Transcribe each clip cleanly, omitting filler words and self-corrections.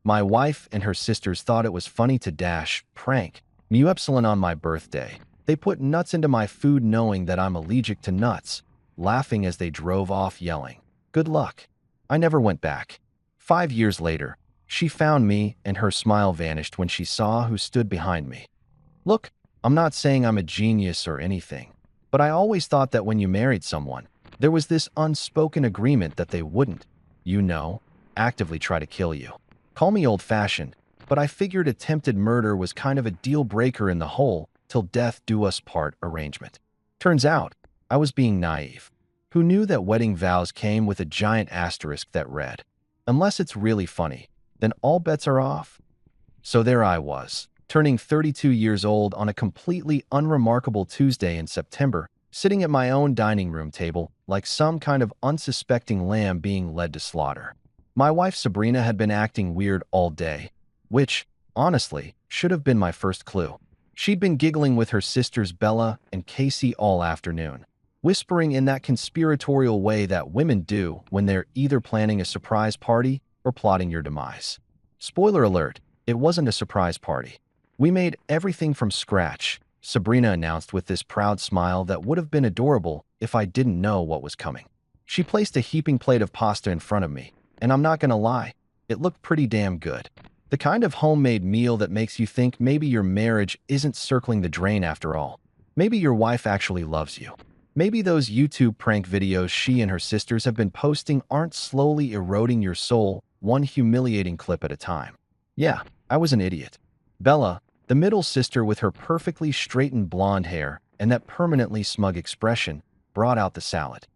My wife and her sisters thought it was funny to prank Mu Epsilon on my birthday. They put nuts into my food knowing that I'm allergic to nuts, laughing as they drove off yelling, "Good luck." I never went back. 5 years later, she found me and her smile vanished when she saw who stood behind me. Look, I'm not saying I'm a genius or anything, but I always thought that when you married someone, there was this unspoken agreement that they wouldn't, actively try to kill you. Call me old-fashioned, but I figured attempted murder was kind of a deal breaker in the whole till death do us part arrangement. Turns out, I was being naive. Who knew that wedding vows came with a giant asterisk that read, "Unless it's really funny, then all bets are off"? So there I was, turning 32 years old on a completely unremarkable Tuesday in September, sitting at my own dining room table like some kind of unsuspecting lamb being led to slaughter. My wife Sabrina had been acting weird all day, which, honestly, should have been my first clue. She'd been giggling with her sisters Bella and Casey all afternoon, whispering in that conspiratorial way that women do when they're either planning a surprise party or plotting your demise. Spoiler alert, it wasn't a surprise party. We made everything from scratch, Sabrina announced with this proud smile that would have been adorable if I didn't know what was coming. She placed a heaping plate of pasta in front of me, and I'm not gonna lie, it looked pretty damn good. The kind of homemade meal that makes you think maybe your marriage isn't circling the drain after all. Maybe your wife actually loves you. Maybe those YouTube prank videos she and her sisters have been posting aren't slowly eroding your soul, one humiliating clip at a time. Yeah, I was an idiot. Bella, the middle sister with her perfectly straightened blonde hair and that permanently smug expression, brought out the salad.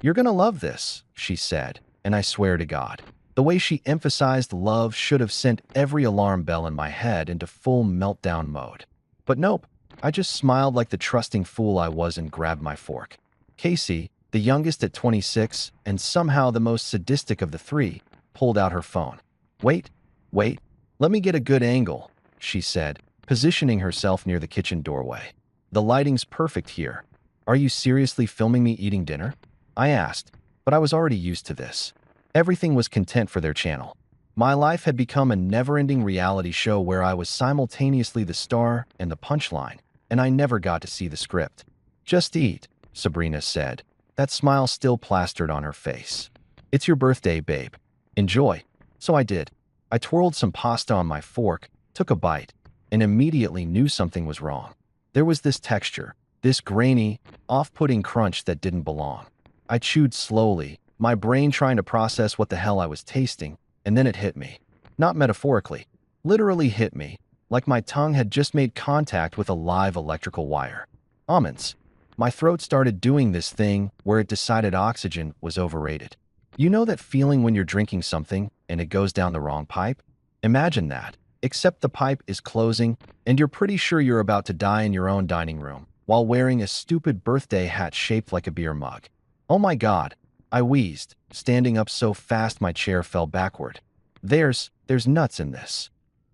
"You're gonna love this," she said, and I swear to God, the way she emphasized love should have sent every alarm bell in my head into full meltdown mode. But nope, I just smiled like the trusting fool I was and grabbed my fork. Casey, the youngest at 26 and somehow the most sadistic of the three, pulled out her phone. Wait, let me get a good angle," she said, positioning herself near the kitchen doorway. "The lighting's perfect here. Are you seriously filming me eating dinner?" I asked, but I was already used to this. Everything was content for their channel. My life had become a never-ending reality show where I was simultaneously the star and the punchline, and I never got to see the script. "Just eat," Sabrina said, that smile still plastered on her face. "It's your birthday, babe. Enjoy." So I did. I twirled some pasta on my fork, took a bite, and immediately knew something was wrong. There was this texture, this grainy, off-putting crunch that didn't belong. I chewed slowly, my brain trying to process what the hell I was tasting, and then it hit me. Not metaphorically, literally hit me, like my tongue had just made contact with a live electrical wire. Almonds. My throat started doing this thing where it decided oxygen was overrated. You know that feeling when you're drinking something and it goes down the wrong pipe? Imagine that, except the pipe is closing and you're pretty sure you're about to die in your own dining room while wearing a stupid birthday hat shaped like a beer mug. Oh my God, I wheezed, standing up so fast my chair fell backward. There's nuts in this."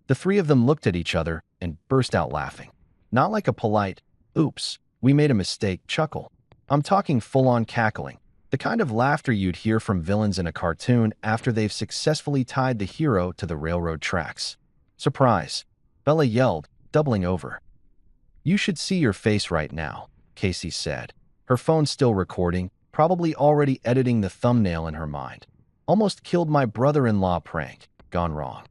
The three of them looked at each other and burst out laughing. Not like a polite, "Oops, we made a mistake" chuckle. I'm talking full-on cackling, the kind of laughter you'd hear from villains in a cartoon after they've successfully tied the hero to the railroad tracks. "Surprise," Bella yelled, doubling over. "You should see your face right now," Casey said, her phone still recording, probably already editing the thumbnail in her mind. "Almost killed my brother-in-law prank, gone wrong."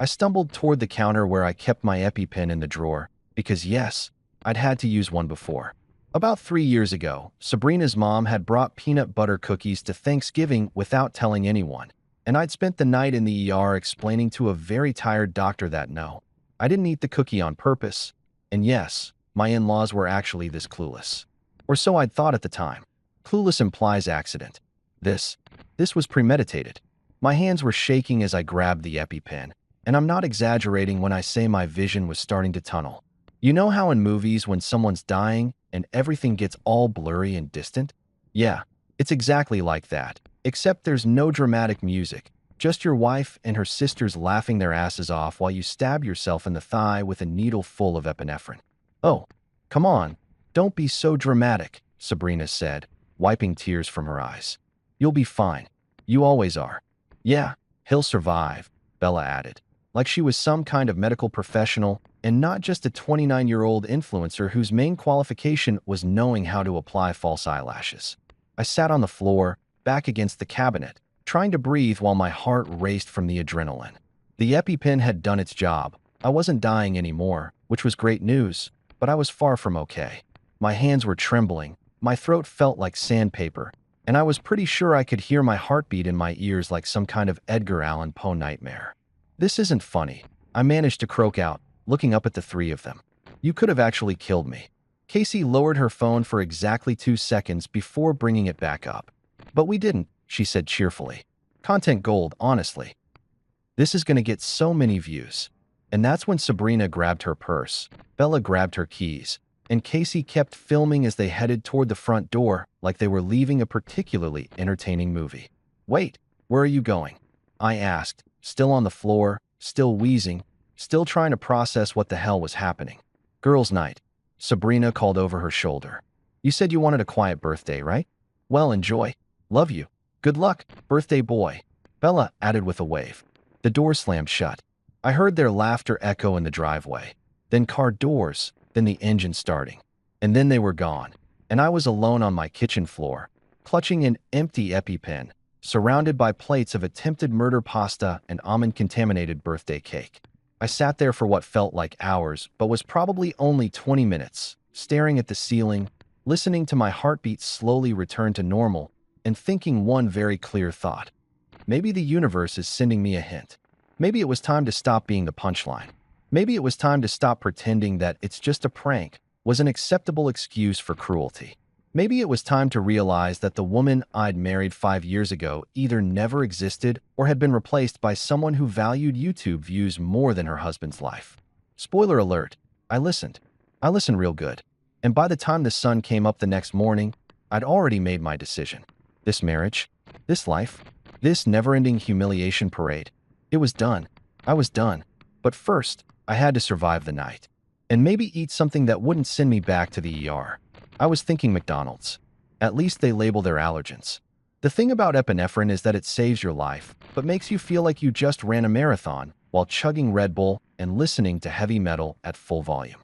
I stumbled toward the counter where I kept my EpiPen in the drawer, because yes, I'd had to use one before. About 3 years ago, Sabrina's mom had brought peanut butter cookies to Thanksgiving without telling anyone, and I'd spent the night in the ER explaining to a very tired doctor that no, I didn't eat the cookie on purpose, and yes, my in-laws were actually this clueless. Or so I'd thought at the time. Clueless implies accident. This was premeditated. My hands were shaking as I grabbed the EpiPen, and I'm not exaggerating when I say my vision was starting to tunnel. You know how in movies when someone's dying and everything gets all blurry and distant? Yeah, it's exactly like that, except there's no dramatic music, just your wife and her sisters laughing their asses off while you stab yourself in the thigh with a needle full of epinephrine. "Oh, come on, don't be so dramatic," Sabrina said, wiping tears from her eyes. "You'll be fine. You always are." "Yeah, he'll survive," Bella added, like she was some kind of medical professional and not just a 29-year-old influencer whose main qualification was knowing how to apply false eyelashes. I sat on the floor, back against the cabinet, trying to breathe while my heart raced from the adrenaline. The EpiPen had done its job. I wasn't dying anymore, which was great news, but I was far from okay. My hands were trembling, my throat felt like sandpaper, and I was pretty sure I could hear my heartbeat in my ears like some kind of Edgar Allan Poe nightmare. "This isn't funny," I managed to croak out, looking up at the three of them. "You could have actually killed me." Casey lowered her phone for exactly 2 seconds before bringing it back up. "But we didn't," she said cheerfully. "Content gold, honestly. This is going to get so many views." And that's when Sabrina grabbed her purse, Bella grabbed her keys, and Casey kept filming as they headed toward the front door like they were leaving a particularly entertaining movie. "Wait, where are you going?" I asked, still on the floor, still wheezing, still trying to process what the hell was happening. "Girls' night," Sabrina called over her shoulder. "You said you wanted a quiet birthday, right? Well, enjoy. Love you. Good luck, birthday boy," Bella added with a wave. The door slammed shut. I heard their laughter echo in the driveway, then car doors, then the engine starting. And then they were gone, and I was alone on my kitchen floor, clutching an empty EpiPen, surrounded by plates of attempted murder pasta and almond-contaminated birthday cake. I sat there for what felt like hours, but was probably only 20 minutes, staring at the ceiling, listening to my heartbeat slowly return to normal, and thinking one very clear thought. Maybe the universe is sending me a hint. Maybe it was time to stop being the punchline. Maybe it was time to stop pretending that "it's just a prank" was an acceptable excuse for cruelty. Maybe it was time to realize that the woman I'd married 5 years ago either never existed or had been replaced by someone who valued YouTube views more than her husband's life. Spoiler alert, I listened. I listened real good. And by the time the sun came up the next morning, I'd already made my decision. This marriage, this life, this never-ending humiliation parade, it was done. I was done. But first, I had to survive the night. And maybe eat something that wouldn't send me back to the ER. I was thinking McDonald's. At least they label their allergens. The thing about epinephrine is that it saves your life, but makes you feel like you just ran a marathon while chugging Red Bull and listening to heavy metal at full volume.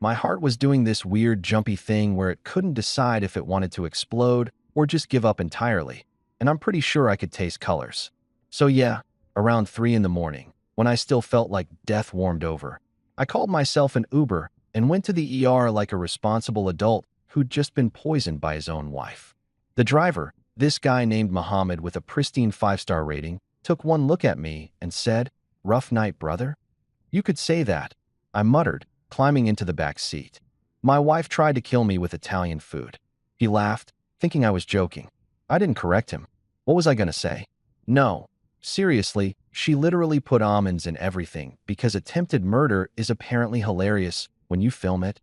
My heart was doing this weird jumpy thing where it couldn't decide if it wanted to explode or just give up entirely, and I'm pretty sure I could taste colors. So yeah, around 3 in the morning, when I still felt like death warmed over, I called myself an Uber and went to the ER like a responsible adult who'd just been poisoned by his own wife. The driver, this guy named Muhammad with a pristine 5-star rating, took one look at me and said, "Rough night, brother?" "You could say that," I muttered, climbing into the back seat. "My wife tried to kill me with Italian food." He laughed, thinking I was joking. I didn't correct him. What was I going to say? No. Seriously, she literally put almonds in everything because attempted murder is apparently hilarious when you film it.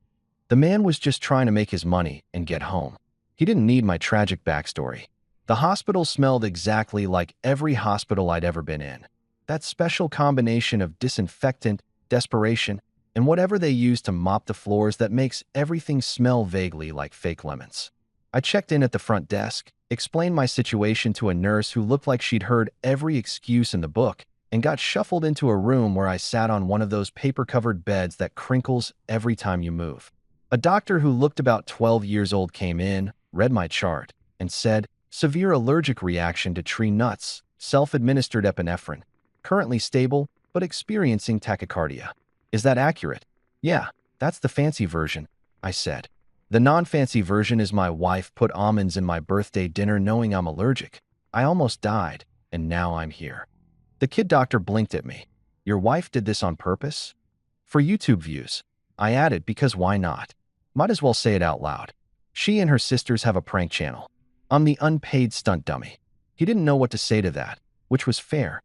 The man was just trying to make his money and get home. He didn't need my tragic backstory. The hospital smelled exactly like every hospital I'd ever been in. That special combination of disinfectant, desperation, and whatever they use to mop the floors that makes everything smell vaguely like fake lemons. I checked in at the front desk, explained my situation to a nurse who looked like she'd heard every excuse in the book, and got shuffled into a room where I sat on one of those paper-covered beds that crinkles every time you move. A doctor who looked about 12 years old came in, read my chart, and said, "Severe allergic reaction to tree nuts, self-administered epinephrine, currently stable, but experiencing tachycardia." "Is that accurate?" "Yeah, that's the fancy version," I said. "The non-fancy version is my wife put almonds in my birthday dinner knowing I'm allergic. I almost died, and now I'm here." The kid doctor blinked at me. "Your wife did this on purpose?" "For YouTube views," I added, because why not? Might as well say it out loud. She and her sisters have a prank channel. I'm the unpaid stunt dummy. He didn't know what to say to that, which was fair.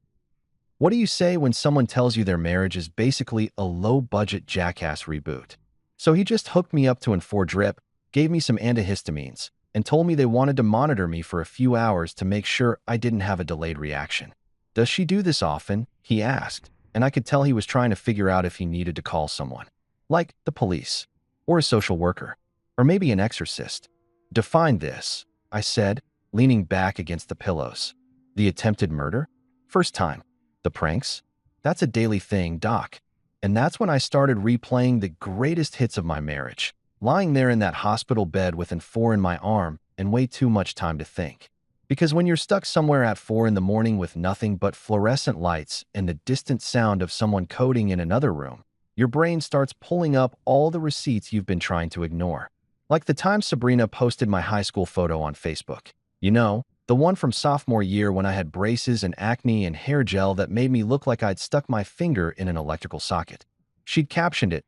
What do you say when someone tells you their marriage is basically a low-budget Jackass reboot? So he just hooked me up to N4 drip, gave me some antihistamines, and told me they wanted to monitor me for a few hours to make sure I didn't have a delayed reaction. "Does she do this often?" he asked, and I could tell he was trying to figure out if he needed to call someone. Like the police, or a social worker, or maybe an exorcist. "Define this," I said, leaning back against the pillows. "The attempted murder?" "First time." The pranks? That's a daily thing, Doc. And that's when I started replaying the greatest hits of my marriage, lying there in that hospital bed with an 4 in my arm and way too much time to think. Because when you're stuck somewhere at 4 in the morning with nothing but fluorescent lights and the distant sound of someone coding in another room, your brain starts pulling up all the receipts you've been trying to ignore. Like the time Sabrina posted my high school photo on Facebook. You know, the one from sophomore year when I had braces and acne and hair gel that made me look like I'd stuck my finger in an electrical socket. She'd captioned it,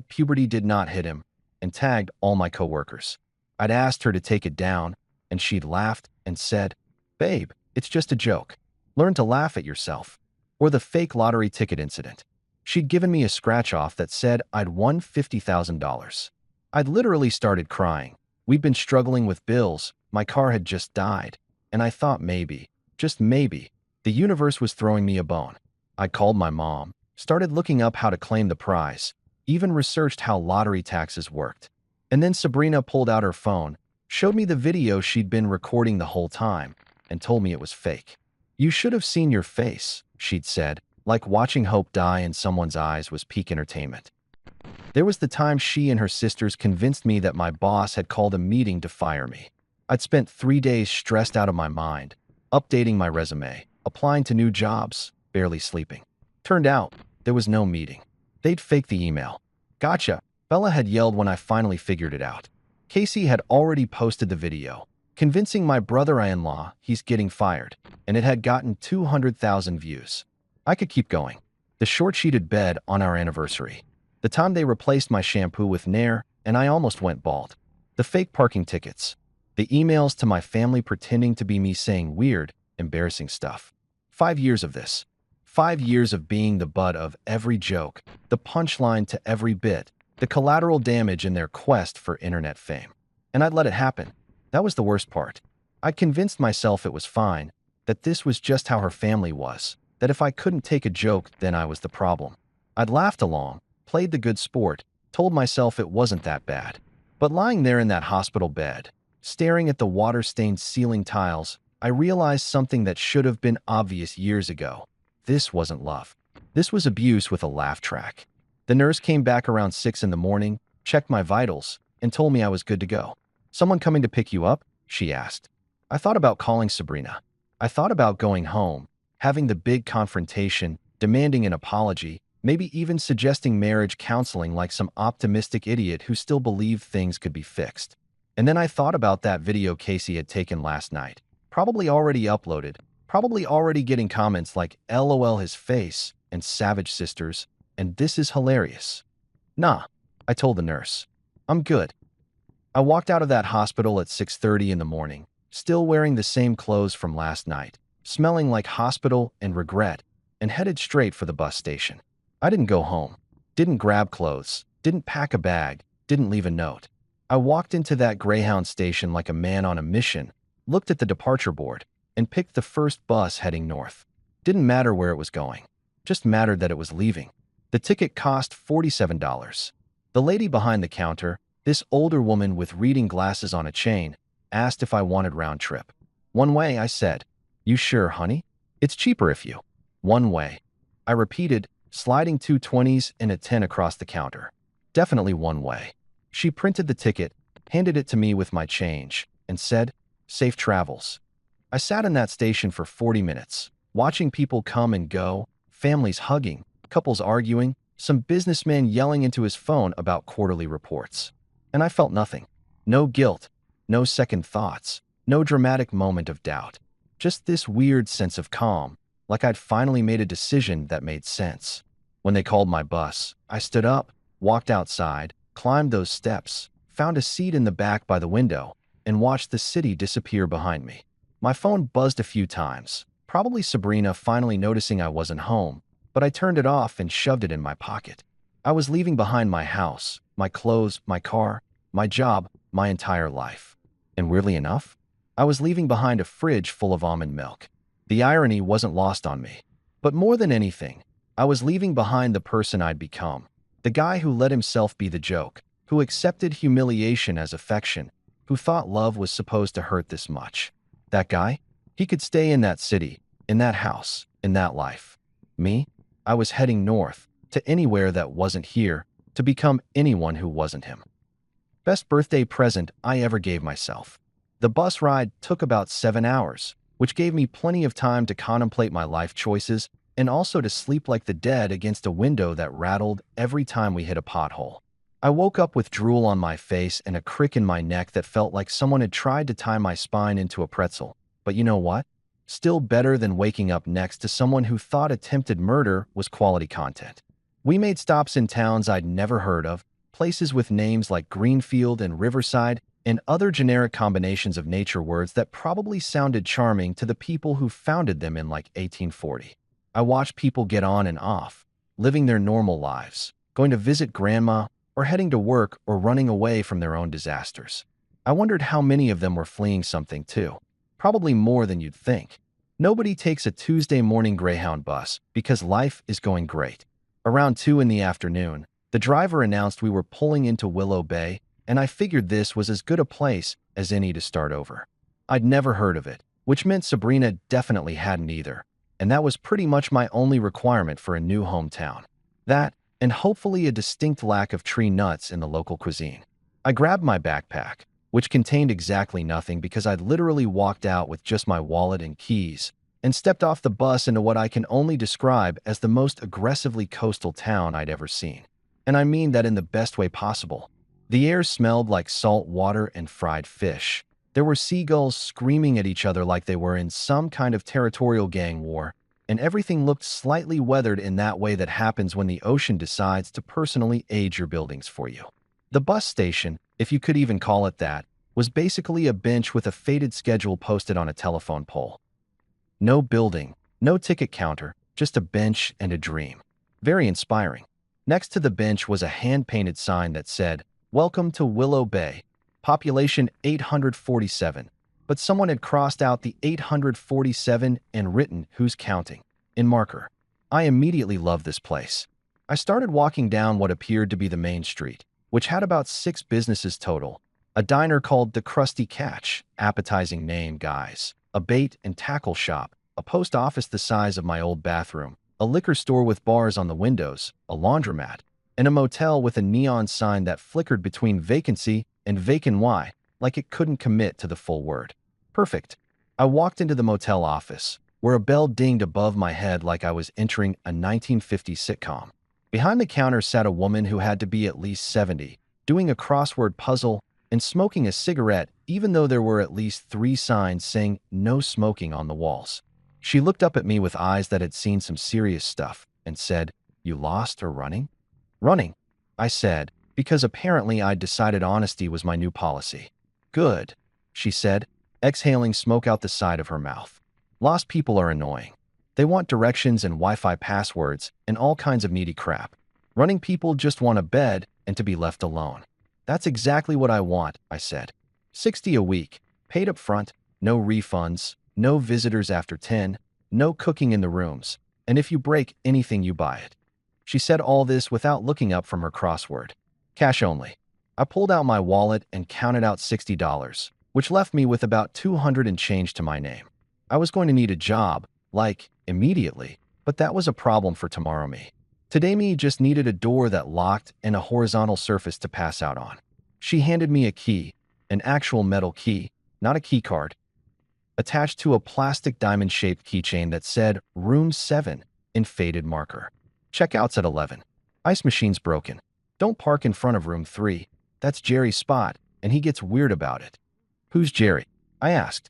#puberty did not hit him, and tagged all my coworkers. I'd asked her to take it down, and she'd laughed and said, "Babe, it's just a joke. Learn to laugh at yourself." Or the fake lottery ticket incident. She'd given me a scratch-off that said I'd won $50,000. I'd literally started crying. We'd been struggling with bills, my car had just died, and I thought maybe, just maybe, the universe was throwing me a bone. I called my mom, started looking up how to claim the prize, even researched how lottery taxes worked. And then Sabrina pulled out her phone, showed me the video she'd been recording the whole time, and told me it was fake. "You should have seen your face," she'd said, like watching hope die in someone's eyes was peak entertainment. There was the time she and her sisters convinced me that my boss had called a meeting to fire me. I'd spent 3 days stressed out of my mind, updating my resume, applying to new jobs, barely sleeping. Turned out, there was no meeting. They'd faked the email. "Gotcha," Bella had yelled when I finally figured it out. Casey had already posted the video, convincing my brother-in-law he's getting fired, and it had gotten 200,000 views. I could keep going. The short-sheeted bed on our anniversary. The time they replaced my shampoo with Nair, and I almost went bald. The fake parking tickets. The emails to my family pretending to be me saying weird, embarrassing stuff. 5 years of this. 5 years of being the butt of every joke, the punchline to every bit, the collateral damage in their quest for internet fame. And I'd let it happen. That was the worst part. I'd convinced myself it was fine, that this was just how her family was, that if I couldn't take a joke, then I was the problem. I'd laughed along, played the good sport, told myself it wasn't that bad. But lying there in that hospital bed, staring at the water-stained ceiling tiles, I realized something that should have been obvious years ago. This wasn't love. This was abuse with a laugh track. The nurse came back around 6 in the morning, checked my vitals, and told me I was good to go. "Someone coming to pick you up?" she asked. I thought about calling Sabrina. I thought about going home, having the big confrontation, demanding an apology, maybe even suggesting marriage counseling like some optimistic idiot who still believed things could be fixed. And then I thought about that video Casey had taken last night, probably already uploaded, probably already getting comments like "LOL his face" and "Savage Sisters," and "This is hilarious." "Nah," I told the nurse. "I'm good." I walked out of that hospital at 6:30 in the morning, still wearing the same clothes from last night, smelling like hospital and regret, and headed straight for the bus station. I didn't go home, didn't grab clothes, didn't pack a bag, didn't leave a note. I walked into that Greyhound station like a man on a mission, looked at the departure board, and picked the first bus heading north. Didn't matter where it was going, just mattered that it was leaving. The ticket cost $47. The lady behind the counter, this older woman with reading glasses on a chain, asked if I wanted round trip. "One way," I said. "You sure, honey? It's cheaper if you." "One way." I repeated, sliding 2 20s and a 10 across the counter. "Definitely one way." She printed the ticket, handed it to me with my change, and said, "Safe travels." I sat in that station for 40 minutes, watching people come and go, families hugging, couples arguing, some businessman yelling into his phone about quarterly reports. And I felt nothing. No guilt, no second thoughts, no dramatic moment of doubt. Just this weird sense of calm, like I'd finally made a decision that made sense. When they called my bus, I stood up, walked outside, climbed those steps, found a seat in the back by the window, and watched the city disappear behind me. My phone buzzed a few times, probably Sabrina finally noticing I wasn't home, but I turned it off and shoved it in my pocket. I was leaving behind my house, my clothes, my car, my job, my entire life. And weirdly enough, I was leaving behind a fridge full of almond milk. The irony wasn't lost on me. But more than anything, I was leaving behind the person I'd become, the guy who let himself be the joke, who accepted humiliation as affection, who thought love was supposed to hurt this much. That guy? He could stay in that city, in that house, in that life. Me? I was heading north, to anywhere that wasn't here, to become anyone who wasn't him. Best birthday present I ever gave myself. The bus ride took about 7 hours, which gave me plenty of time to contemplate my life choices and also to sleep like the dead against a window that rattled every time we hit a pothole. I woke up with drool on my face and a crick in my neck that felt like someone had tried to tie my spine into a pretzel. But you know what? Still better than waking up next to someone who thought attempted murder was quality content. We made stops in towns I'd never heard of, places with names like Greenfield and Riverside, and other generic combinations of nature words that probably sounded charming to the people who founded them in like 1840. I watched people get on and off, living their normal lives, going to visit grandma, or heading to work or running away from their own disasters. I wondered how many of them were fleeing something too. Probably more than you'd think. Nobody takes a Tuesday morning Greyhound bus because life is going great. Around 2 in the afternoon, the driver announced we were pulling into Willow Bay, and I figured this was as good a place as any to start over. I'd never heard of it, which meant Sabrina definitely hadn't either, and that was pretty much my only requirement for a new hometown. That, and hopefully a distinct lack of tree nuts in the local cuisine. I grabbed my backpack, which contained exactly nothing because I'd literally walked out with just my wallet and keys, and stepped off the bus into what I can only describe as the most aggressively coastal town I'd ever seen. And I mean that in the best way possible. The air smelled like salt water and fried fish. There were seagulls screaming at each other like they were in some kind of territorial gang war, and everything looked slightly weathered in that way that happens when the ocean decides to personally age your buildings for you. The bus station, if you could even call it that, was basically a bench with a faded schedule posted on a telephone pole. No building, no ticket counter, just a bench and a dream. Very inspiring. Next to the bench was a hand-painted sign that said, "Welcome to Willow Bay, population 847." But someone had crossed out the 847 and written "Who's counting?" in marker. I immediately loved this place. I started walking down what appeared to be the main street, which had about 6 businesses total. A diner called the Krusty Catch, appetizing name, guys. A bait and tackle shop, a post office the size of my old bathroom, a liquor store with bars on the windows, a laundromat, and a motel with a neon sign that flickered between vacancy and vacant Y, like it couldn't commit to the full word. Perfect. I walked into the motel office, where a bell dinged above my head like I was entering a 1950s sitcom. Behind the counter sat a woman who had to be at least 70, doing a crossword puzzle and smoking a cigarette, even though there were at least 3 signs saying "no smoking" on the walls. She looked up at me with eyes that had seen some serious stuff and said, "You lost or running?" "Running," I said, because apparently I'd decided honesty was my new policy. "Good," she said, exhaling smoke out the side of her mouth. "Lost people are annoying. They want directions and Wi-Fi passwords and all kinds of needy crap. Running people just want a bed and to be left alone." "That's exactly what I want," I said. $60 a week, paid up front, no refunds, no visitors after 10, no cooking in the rooms, and if you break anything you buy it. She said all this without looking up from her crossword. Cash only. I pulled out my wallet and counted out $60, which left me with about 200 and change to my name. I was going to need a job, like, immediately, but that was a problem for tomorrow me. Today me just needed a door that locked and a horizontal surface to pass out on. She handed me a key, an actual metal key, not a key card, attached to a plastic diamond-shaped keychain that said "Room 7" in faded marker. "Checkout's at 11. Ice machine's broken. Don't park in front of room 3. That's Jerry's spot, and he gets weird about it." "Who's Jerry?" I asked.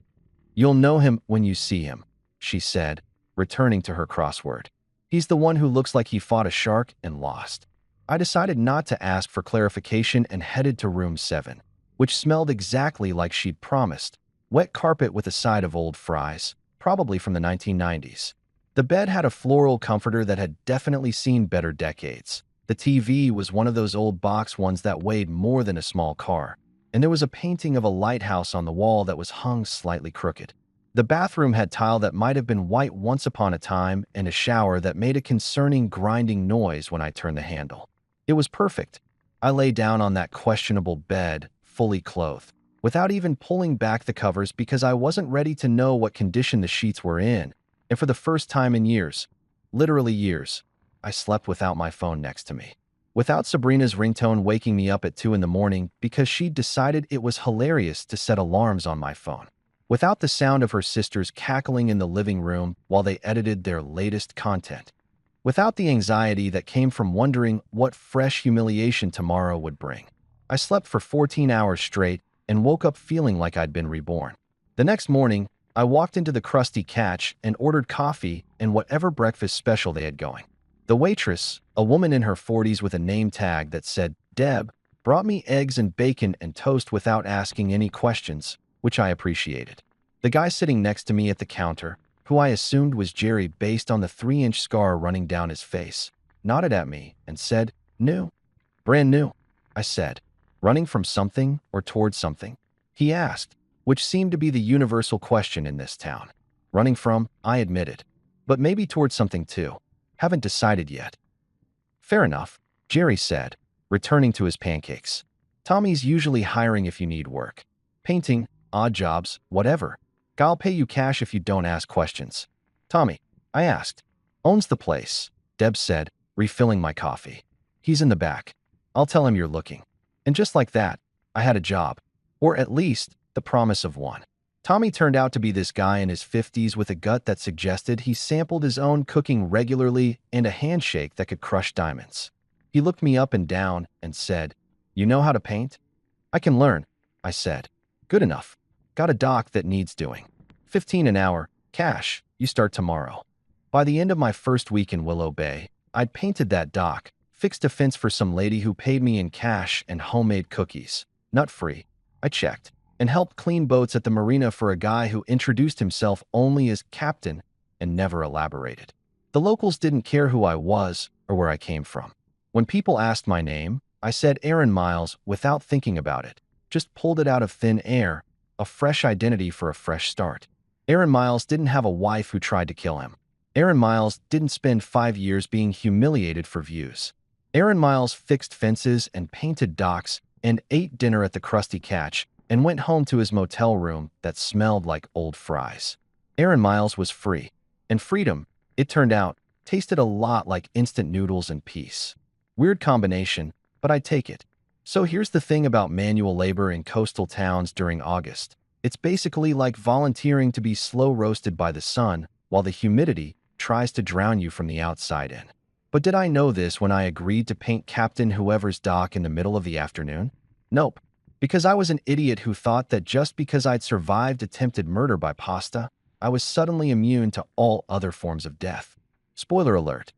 "You'll know him when you see him," she said, returning to her crossword. "He's the one who looks like he fought a shark and lost." I decided not to ask for clarification and headed to room 7, which smelled exactly like she'd promised. Wet carpet with a side of old fries, probably from the 1990s. The bed had a floral comforter that had definitely seen better decades. The TV was one of those old box ones that weighed more than a small car, and there was a painting of a lighthouse on the wall that was hung slightly crooked. The bathroom had tile that might have been white once upon a time and a shower that made a concerning grinding noise when I turned the handle. It was perfect. I lay down on that questionable bed, fully clothed, without even pulling back the covers because I wasn't ready to know what condition the sheets were in, and for the first time in years, Literally years. I slept without my phone next to me. Without Sabrina's ringtone waking me up at 2 in the morning because she'd decided it was hilarious to set alarms on my phone. Without the sound of her sisters cackling in the living room while they edited their latest content. Without the anxiety that came from wondering what fresh humiliation tomorrow would bring. I slept for 14 hours straight and woke up feeling like I'd been reborn. The next morning, I walked into the Krusty Catch and ordered coffee and whatever breakfast special they had going. The waitress, a woman in her 40s with a name tag that said Deb, brought me eggs and bacon and toast without asking any questions, which I appreciated. The guy sitting next to me at the counter, who I assumed was Jerry based on the 3-inch scar running down his face, nodded at me and said, "New." "Brand new," I said. "Running from something or towards something?" He asked, which seemed to be the universal question in this town. "Running from," I admitted. "But maybe towards something too. Haven't decided yet." "Fair enough," Jerry said, returning to his pancakes. "Tommy's usually hiring if you need work. Painting, odd jobs, whatever. I'll pay you cash if you don't ask questions." "Tommy," I asked. "Owns the place," Deb said, refilling my coffee. "He's in the back. I'll tell him you're looking." And just like that, I had a job. Or at least, the promise of one. Tommy turned out to be this guy in his 50s with a gut that suggested he sampled his own cooking regularly and a handshake that could crush diamonds. He looked me up and down and said, "You know how to paint?" "I can learn," I said. "Good enough. Got a dock that needs doing. 15 an hour, cash, you start tomorrow." By the end of my first week in Willow Bay, I'd painted that dock, fixed a fence for some lady who paid me in cash and homemade cookies, nut-free. I checked. And helped clean boats at the marina for a guy who introduced himself only as captain and never elaborated. The locals didn't care who I was or where I came from. When people asked my name, I said Aaron Miles without thinking about it, just pulled it out of thin air, a fresh identity for a fresh start. Aaron Miles didn't have a wife who tried to kill him. Aaron Miles didn't spend 5 years being humiliated for views. Aaron Miles fixed fences and painted docks and ate dinner at the Krusty Catch and went home to his motel room that smelled like old fries. Aaron Miles was free. And freedom, it turned out, tasted a lot like instant noodles and peace. Weird combination, but I'd take it. So here's the thing about manual labor in coastal towns during August. It's basically like volunteering to be slow roasted by the sun while the humidity tries to drown you from the outside in. But did I know this when I agreed to paint Captain Whoever's dock in the middle of the afternoon? Nope. Because I was an idiot who thought that just because I'd survived attempted murder by pasta, I was suddenly immune to all other forms of death. Spoiler alert.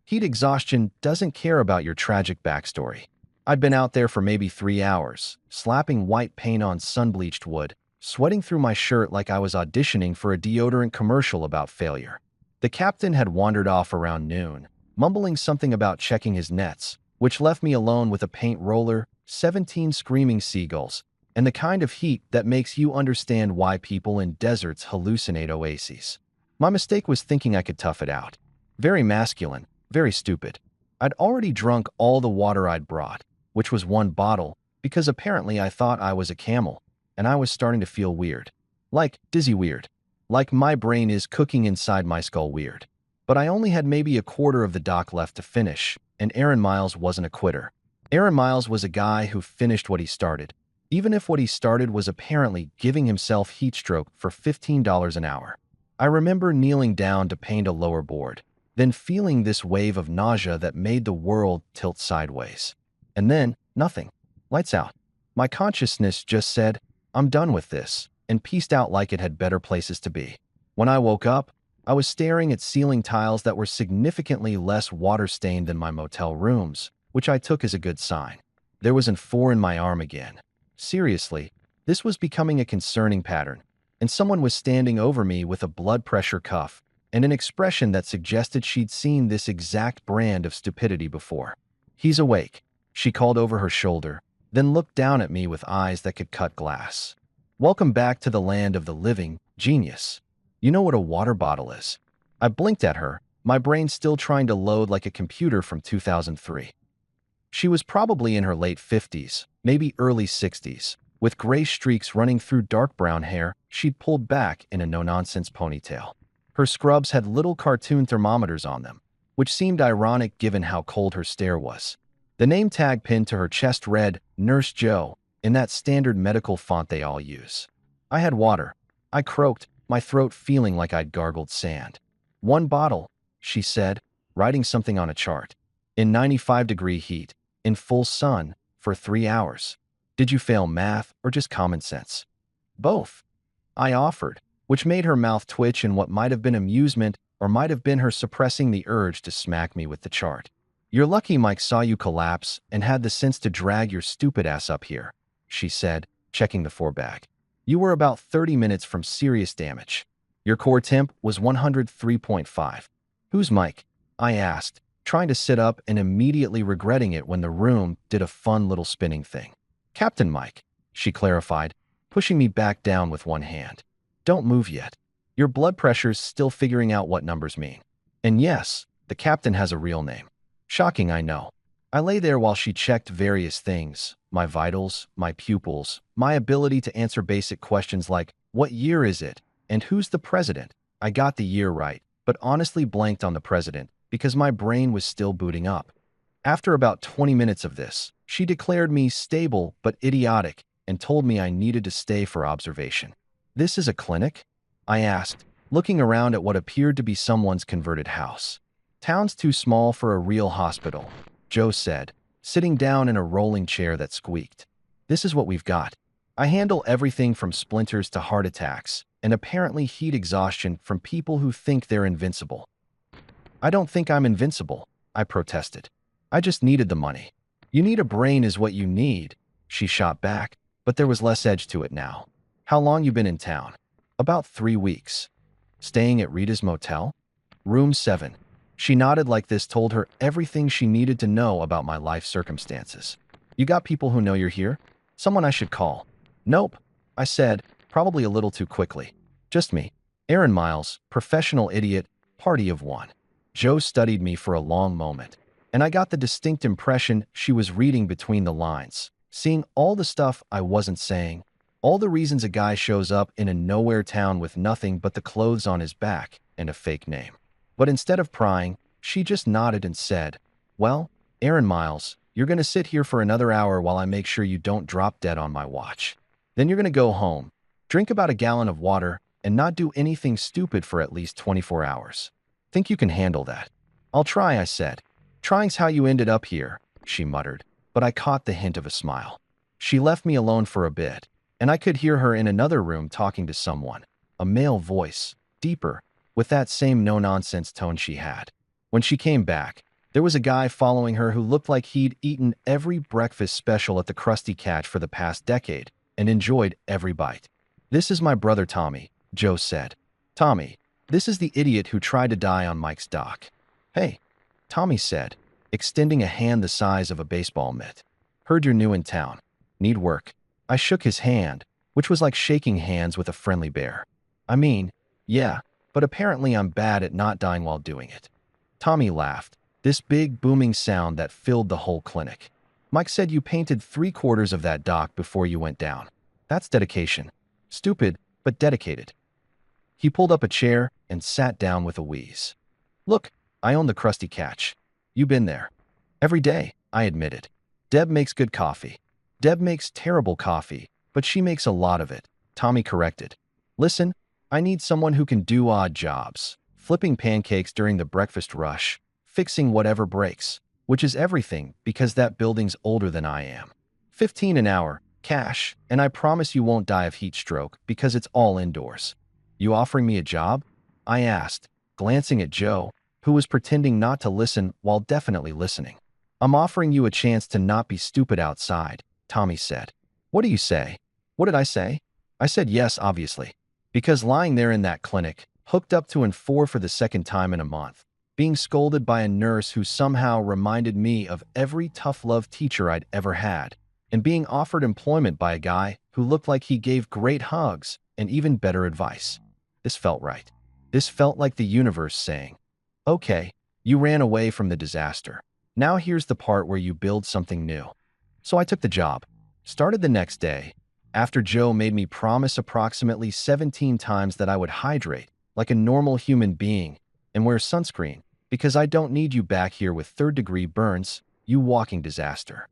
Heat exhaustion doesn't care about your tragic backstory. I'd been out there for maybe 3 hours, slapping white paint on sun-bleached wood, sweating through my shirt like I was auditioning for a deodorant commercial about failure. The captain had wandered off around noon, mumbling something about checking his nets, which left me alone with a paint roller, 17 screaming seagulls, and the kind of heat that makes you understand why people in deserts hallucinate oases. My mistake was thinking I could tough it out. Very masculine, very stupid. I'd already drunk all the water I'd brought, which was 1 bottle, because apparently I thought I was a camel, and I was starting to feel weird. Like dizzy weird. Like my brain is cooking inside my skull weird. But I only had maybe a quarter of the dock left to finish, and Aaron Miles wasn't a quitter. Aaron Miles was a guy who finished what he started, even if what he started was apparently giving himself heat stroke for $15 an hour. I remember kneeling down to paint a lower board, then feeling this wave of nausea that made the world tilt sideways. And then, nothing. Lights out. My consciousness just said, "I'm done with this," and pieced out like it had better places to be. When I woke up, I was staring at ceiling tiles that were significantly less water-stained than my motel rooms, which I took as a good sign. There was an 4 in my arm again. Seriously, this was becoming a concerning pattern, and someone was standing over me with a blood pressure cuff and an expression that suggested she'd seen this exact brand of stupidity before. "He's awake," she called over her shoulder, then looked down at me with eyes that could cut glass. "Welcome back to the land of the living, genius. You know what a water bottle is?" I blinked at her, my brain still trying to load like a computer from 2003. She was probably in her late 50s, maybe early 60s, with gray streaks running through dark brown hair she'd pulled back in a no-nonsense ponytail. Her scrubs had little cartoon thermometers on them, which seemed ironic given how cold her stare was. The name tag pinned to her chest read, Nurse Joe, in that standard medical font they all use. I had water. I croaked, my throat feeling like I'd gargled sand. "1 bottle," she said, writing something on a chart. "In 95-degree heat, in full sun, for 3 hours. Did you fail math or just common sense?" "Both," I offered, which made her mouth twitch in what might have been amusement or might have been her suppressing the urge to smack me with the chart. "You're lucky Mike saw you collapse and had the sense to drag your stupid ass up here," she said, checking the 4-bag. "You were about 30 minutes from serious damage. Your core temp was 103.5. "Who's Mike?" I asked, trying to sit up and immediately regretting it when the room did a fun little spinning thing. "Captain Mike," she clarified, pushing me back down with one hand. "Don't move yet. Your blood pressure's still figuring out what numbers mean. And yes, the captain has a real name." Shocking, I know. I lay there while she checked various things, my vitals, my pupils, my ability to answer basic questions like, "What year is it?" and "Who's the president?" I got the year right, but honestly blanked on the president because my brain was still booting up. After about 20 minutes of this, she declared me stable but idiotic and told me I needed to stay for observation. "This is a clinic?" I asked, looking around at what appeared to be someone's converted house. "Town's too small for a real hospital," Joe said, sitting down in a rolling chair that squeaked. "This is what we've got. I handle everything from splinters to heart attacks, and apparently heat exhaustion from people who think they're invincible." "I don't think I'm invincible," I protested. "I just needed the money." "You need a brain is what you need," she shot back, but there was less edge to it now. "How long you been in town?" "About 3 weeks." "Staying at Rita's motel?" "Room 7. She nodded like this told her everything she needed to know about my life circumstances. "You got people who know you're here? Someone I should call?" "Nope," I said, probably a little too quickly. "Just me. Aaron Miles, professional idiot, party of one." Joe studied me for a long moment, and I got the distinct impression she was reading between the lines, seeing all the stuff I wasn't saying, all the reasons a guy shows up in a nowhere town with nothing but the clothes on his back and a fake name. But instead of prying, she just nodded and said, "Well, Aaron Miles, you're going to sit here for another hour while I make sure you don't drop dead on my watch. Then you're going to go home, drink about a gallon of water, and not do anything stupid for at least 24 hours. Think you can handle that?" "I'll try," I said. "Trying's how you ended up here," she muttered, but I caught the hint of a smile. She left me alone for a bit, and I could hear her in another room talking to someone, a male voice, deeper, with that same no-nonsense tone she had. When she came back, there was a guy following her who looked like he'd eaten every breakfast special at the Krusty Catch for the past decade and enjoyed every bite. "This is my brother Tommy," Joe said. "Tommy, this is the idiot who tried to die on Mike's dock." "Hey," Tommy said, extending a hand the size of a baseball mitt. "Heard you're new in town. Need work?" I shook his hand, which was like shaking hands with a friendly bear. "I mean, yeah, but apparently I'm bad at not dying while doing it." Tommy laughed, this big booming sound that filled the whole clinic. "Mike said you painted 3/4 of that dock before you went down. That's dedication. Stupid, but dedicated." He pulled up a chair and sat down with a wheeze. "Look, I own the Krusty Catch. You been there?" "Every day," I admitted. "Deb makes good coffee." "Deb makes terrible coffee, but she makes a lot of it," Tommy corrected. "Listen, I need someone who can do odd jobs. Flipping pancakes during the breakfast rush, fixing whatever breaks, which is everything because that building's older than I am. 15 an hour, cash, and I promise you won't die of heat stroke because it's all indoors." "You offering me a job?" I asked, glancing at Joe, who was pretending not to listen while definitely listening. "I'm offering you a chance to not be stupid outside," Tommy said. "What do you say?" "What did I say?" I said yes, obviously. Because lying there in that clinic, hooked up to N4 for the second time in a month, being scolded by a nurse who somehow reminded me of every tough love teacher I'd ever had, and being offered employment by a guy who looked like he gave great hugs and even better advice. This felt right. This felt like the universe saying, "Okay, you ran away from the disaster. Now here's the part where you build something new." So I took the job. Started the next day, after Joe made me promise approximately 17 times that I would hydrate, like a normal human being, and wear sunscreen, because I don't need you back here with third-degree burns, you walking disaster.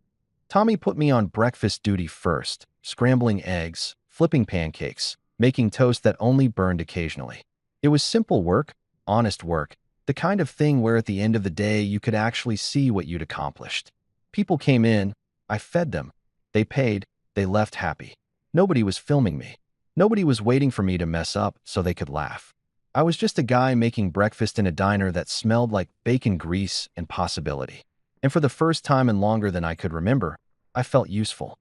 Tommy put me on breakfast duty first, scrambling eggs, flipping pancakes, making toast that only burned occasionally. It was simple work, honest work, the kind of thing where at the end of the day you could actually see what you'd accomplished. People came in, I fed them, they paid, they left happy. Nobody was filming me. Nobody was waiting for me to mess up so they could laugh. I was just a guy making breakfast in a diner that smelled like bacon grease and possibility. And for the first time in longer than I could remember, I felt useful.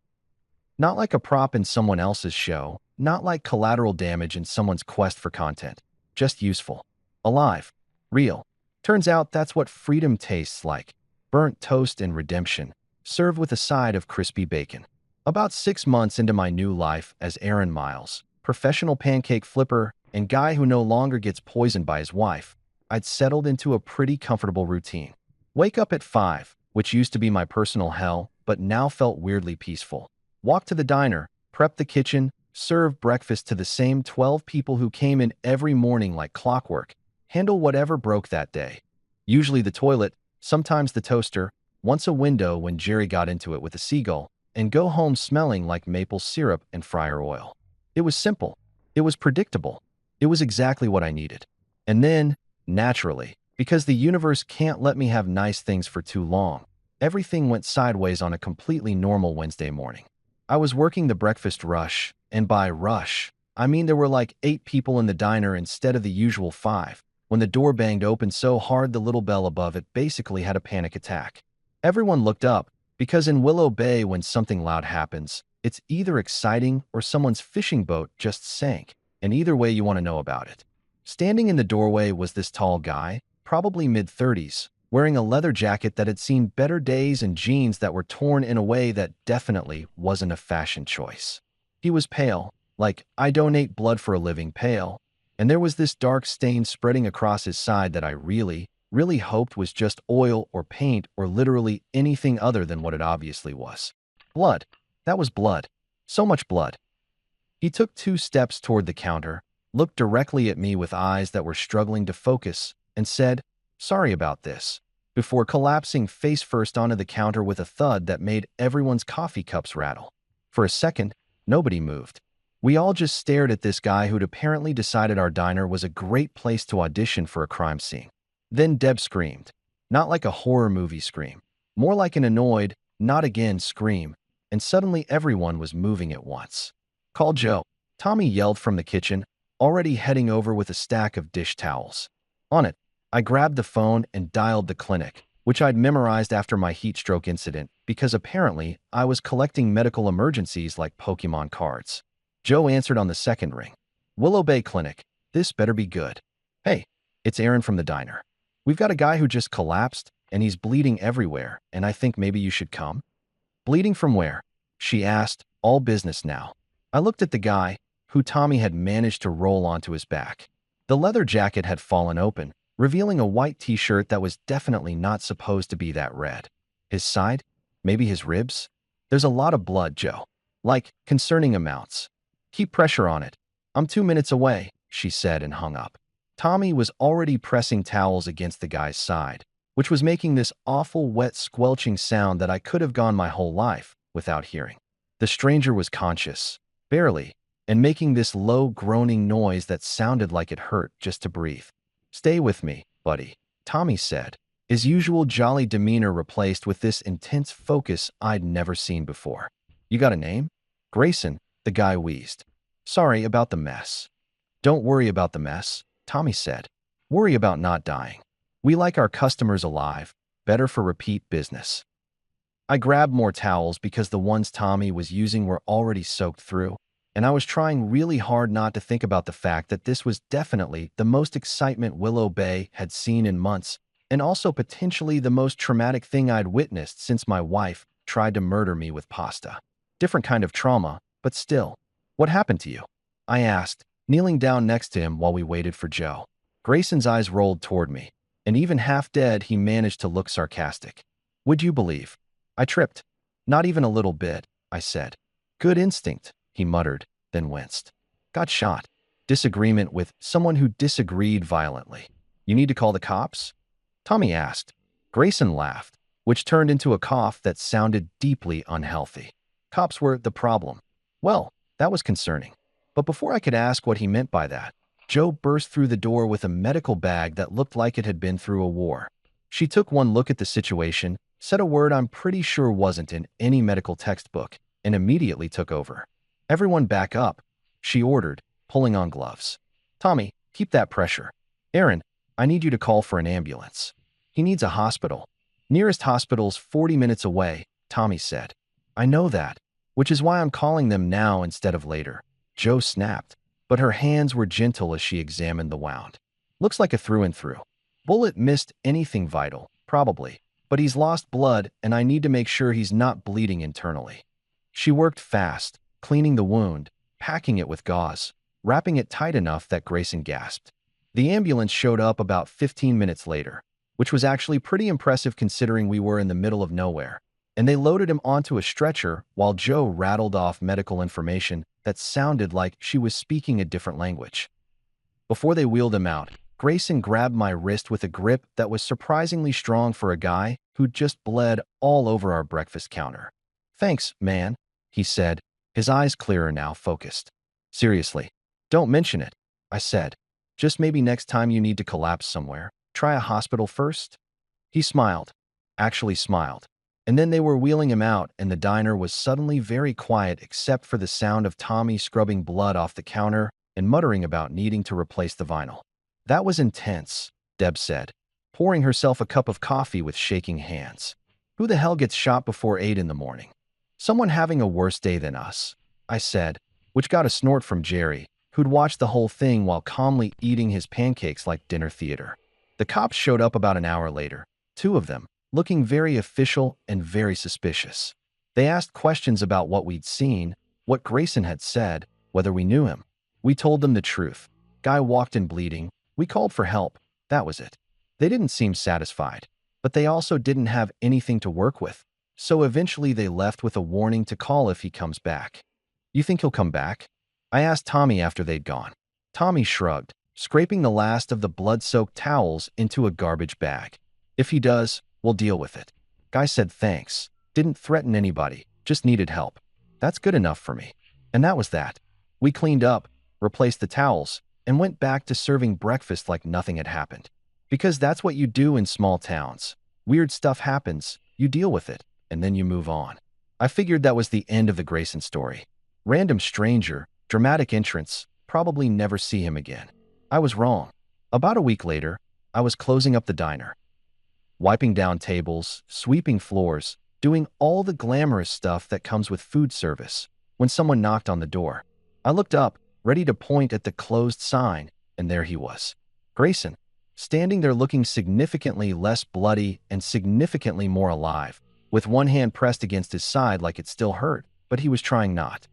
Not like a prop in someone else's show, not like collateral damage in someone's quest for content. Just useful. Alive. Real. Turns out that's what freedom tastes like. Burnt toast and redemption, served with a side of crispy bacon. About 6 months into my new life as Aaron Miles, professional pancake flipper and guy who no longer gets poisoned by his wife, I'd settled into a pretty comfortable routine. Wake up at 5, which used to be my personal hell, but now felt weirdly peaceful. Walk to the diner, prep the kitchen, serve breakfast to the same 12 people who came in every morning like clockwork, handle whatever broke that day. Usually the toilet, sometimes the toaster, once a window when Jerry got into it with a seagull, and go home smelling like maple syrup and fryer oil. It was simple. It was predictable. It was exactly what I needed. And then, naturally, because the universe can't let me have nice things for too long, everything went sideways on a completely normal Wednesday morning. I was working the breakfast rush, and by rush, I mean there were like 8 people in the diner instead of the usual 5, when the door banged open so hard the little bell above it basically had a panic attack. Everyone looked up, because in Willow Bay when something loud happens, it's either exciting or someone's fishing boat just sank, and either way you want to know about it. Standing in the doorway was this tall guy, probably mid-30s, wearing a leather jacket that had seen better days and jeans that were torn in a way that definitely wasn't a fashion choice. He was pale, like I donate blood for a living pale, and there was this dark stain spreading across his side that I really hoped was just oil or paint or literally anything other than what it obviously was. Blood. That was blood. So much blood. He took 2 steps toward the counter, looked directly at me with eyes that were struggling to focus, and said, "Sorry about this," before collapsing face first onto the counter with a thud that made everyone's coffee cups rattle. For a second, nobody moved. We all just stared at this guy who'd apparently decided our diner was a great place to audition for a crime scene. Then Deb screamed. Not like a horror movie scream. More like an annoyed, not again scream, and suddenly everyone was moving at once. "Call Joe," Tommy yelled from the kitchen, already heading over with a stack of dish towels. On it, I grabbed the phone and dialed the clinic, which I'd memorized after my heat stroke incident because apparently I was collecting medical emergencies like Pokemon cards. Joe answered on the second ring. "Willow Bay Clinic. This better be good." "Hey, it's Aaron from the diner. We've got a guy who just collapsed, and he's bleeding everywhere, and I think maybe you should come." "Bleeding from where?" she asked, all business now. I looked at the guy, who Tommy had managed to roll onto his back. The leather jacket had fallen open, revealing a white t-shirt that was definitely not supposed to be that red. His side? Maybe his ribs? "There's a lot of blood, Joe. Like, concerning amounts. Keep pressure on it. I'm 2 minutes away," she said and hung up. Tommy was already pressing towels against the guy's side, which was making this awful wet squelching sound that I could have gone my whole life without hearing. The stranger was conscious, barely, and making this low groaning noise that sounded like it hurt just to breathe. "Stay with me, buddy," Tommy said, his usual jolly demeanor replaced with this intense focus I'd never seen before. "You got a name?" "Grayson," the guy wheezed. "Sorry about the mess." "Don't worry about the mess," Tommy said. "Worry about not dying. We like our customers alive, better for repeat business." I grabbed more towels because the ones Tommy was using were already soaked through, and I was trying really hard not to think about the fact that this was definitely the most excitement Willow Bay had seen in months, and also potentially the most traumatic thing I'd witnessed since my wife tried to murder me with pasta. Different kind of trauma, but still. "What happened to you?" I asked, kneeling down next to him while we waited for Joe. Grayson's eyes rolled toward me, and even half dead he managed to look sarcastic. "Would you believe? I tripped. Not even a little bit," I said. "Good instinct," he muttered, then winced. "Got shot." Disagreement with someone who disagreed violently. You need to call the cops? Tommy asked. Grayson laughed, which turned into a cough that sounded deeply unhealthy. Cops were the problem. Well, that was concerning. But before I could ask what he meant by that, Jo burst through the door with a medical bag that looked like it had been through a war. She took one look at the situation, said a word I'm pretty sure wasn't in any medical textbook, and immediately took over. Everyone back up, she ordered, pulling on gloves. Tommy, keep that pressure. Aaron, I need you to call for an ambulance. He needs a hospital. Nearest hospital's 40 minutes away, Tommy said. I know that, which is why I'm calling them now instead of later. Jo snapped, but her hands were gentle as she examined the wound. Looks like a through and through. Bullet missed anything vital, probably, but he's lost blood and I need to make sure he's not bleeding internally. She worked fast, cleaning the wound, packing it with gauze, wrapping it tight enough that Grayson gasped. The ambulance showed up about 15 minutes later, which was actually pretty impressive considering we were in the middle of nowhere, and they loaded him onto a stretcher while Jo rattled off medical information that sounded like she was speaking a different language. Before they wheeled him out, Grayson grabbed my wrist with a grip that was surprisingly strong for a guy who'd just bled all over our breakfast counter. Thanks, man, he said, his eyes clearer now, focused. Seriously, don't mention it, I said. Just maybe next time you need to collapse somewhere, try a hospital first? He smiled, actually smiled. And then they were wheeling him out and the diner was suddenly very quiet except for the sound of Tommy scrubbing blood off the counter and muttering about needing to replace the vinyl. That was intense, Deb said, pouring herself a cup of coffee with shaking hands. Who the hell gets shot before 8 in the morning? Someone having a worse day than us, I said, which got a snort from Jerry, who'd watched the whole thing while calmly eating his pancakes like dinner theater. The cops showed up about an hour later, 2 of them, looking very official and very suspicious. They asked questions about what we'd seen, what Grayson had said, whether we knew him. We told them the truth. Guy walked in bleeding. We called for help. That was it. They didn't seem satisfied, but they also didn't have anything to work with. So eventually they left with a warning to call if he comes back. You think he'll come back? I asked Tommy after they'd gone. Tommy shrugged, scraping the last of the blood-soaked towels into a garbage bag. If he does, we'll deal with it. Guy said thanks. Didn't threaten anybody, just needed help. That's good enough for me. And that was that. We cleaned up, replaced the towels, and went back to serving breakfast like nothing had happened. Because that's what you do in small towns. Weird stuff happens, you deal with it, and then you move on. I figured that was the end of the Grayson story. Random stranger, dramatic entrance, probably never see him again. I was wrong. About a week later, I was closing up the diner. Wiping down tables, sweeping floors, doing all the glamorous stuff that comes with food service, when someone knocked on the door. I looked up, ready to point at the closed sign, and there he was. Grayson, standing there looking significantly less bloody and significantly more alive, with one hand pressed against his side like it still hurt, but he was trying not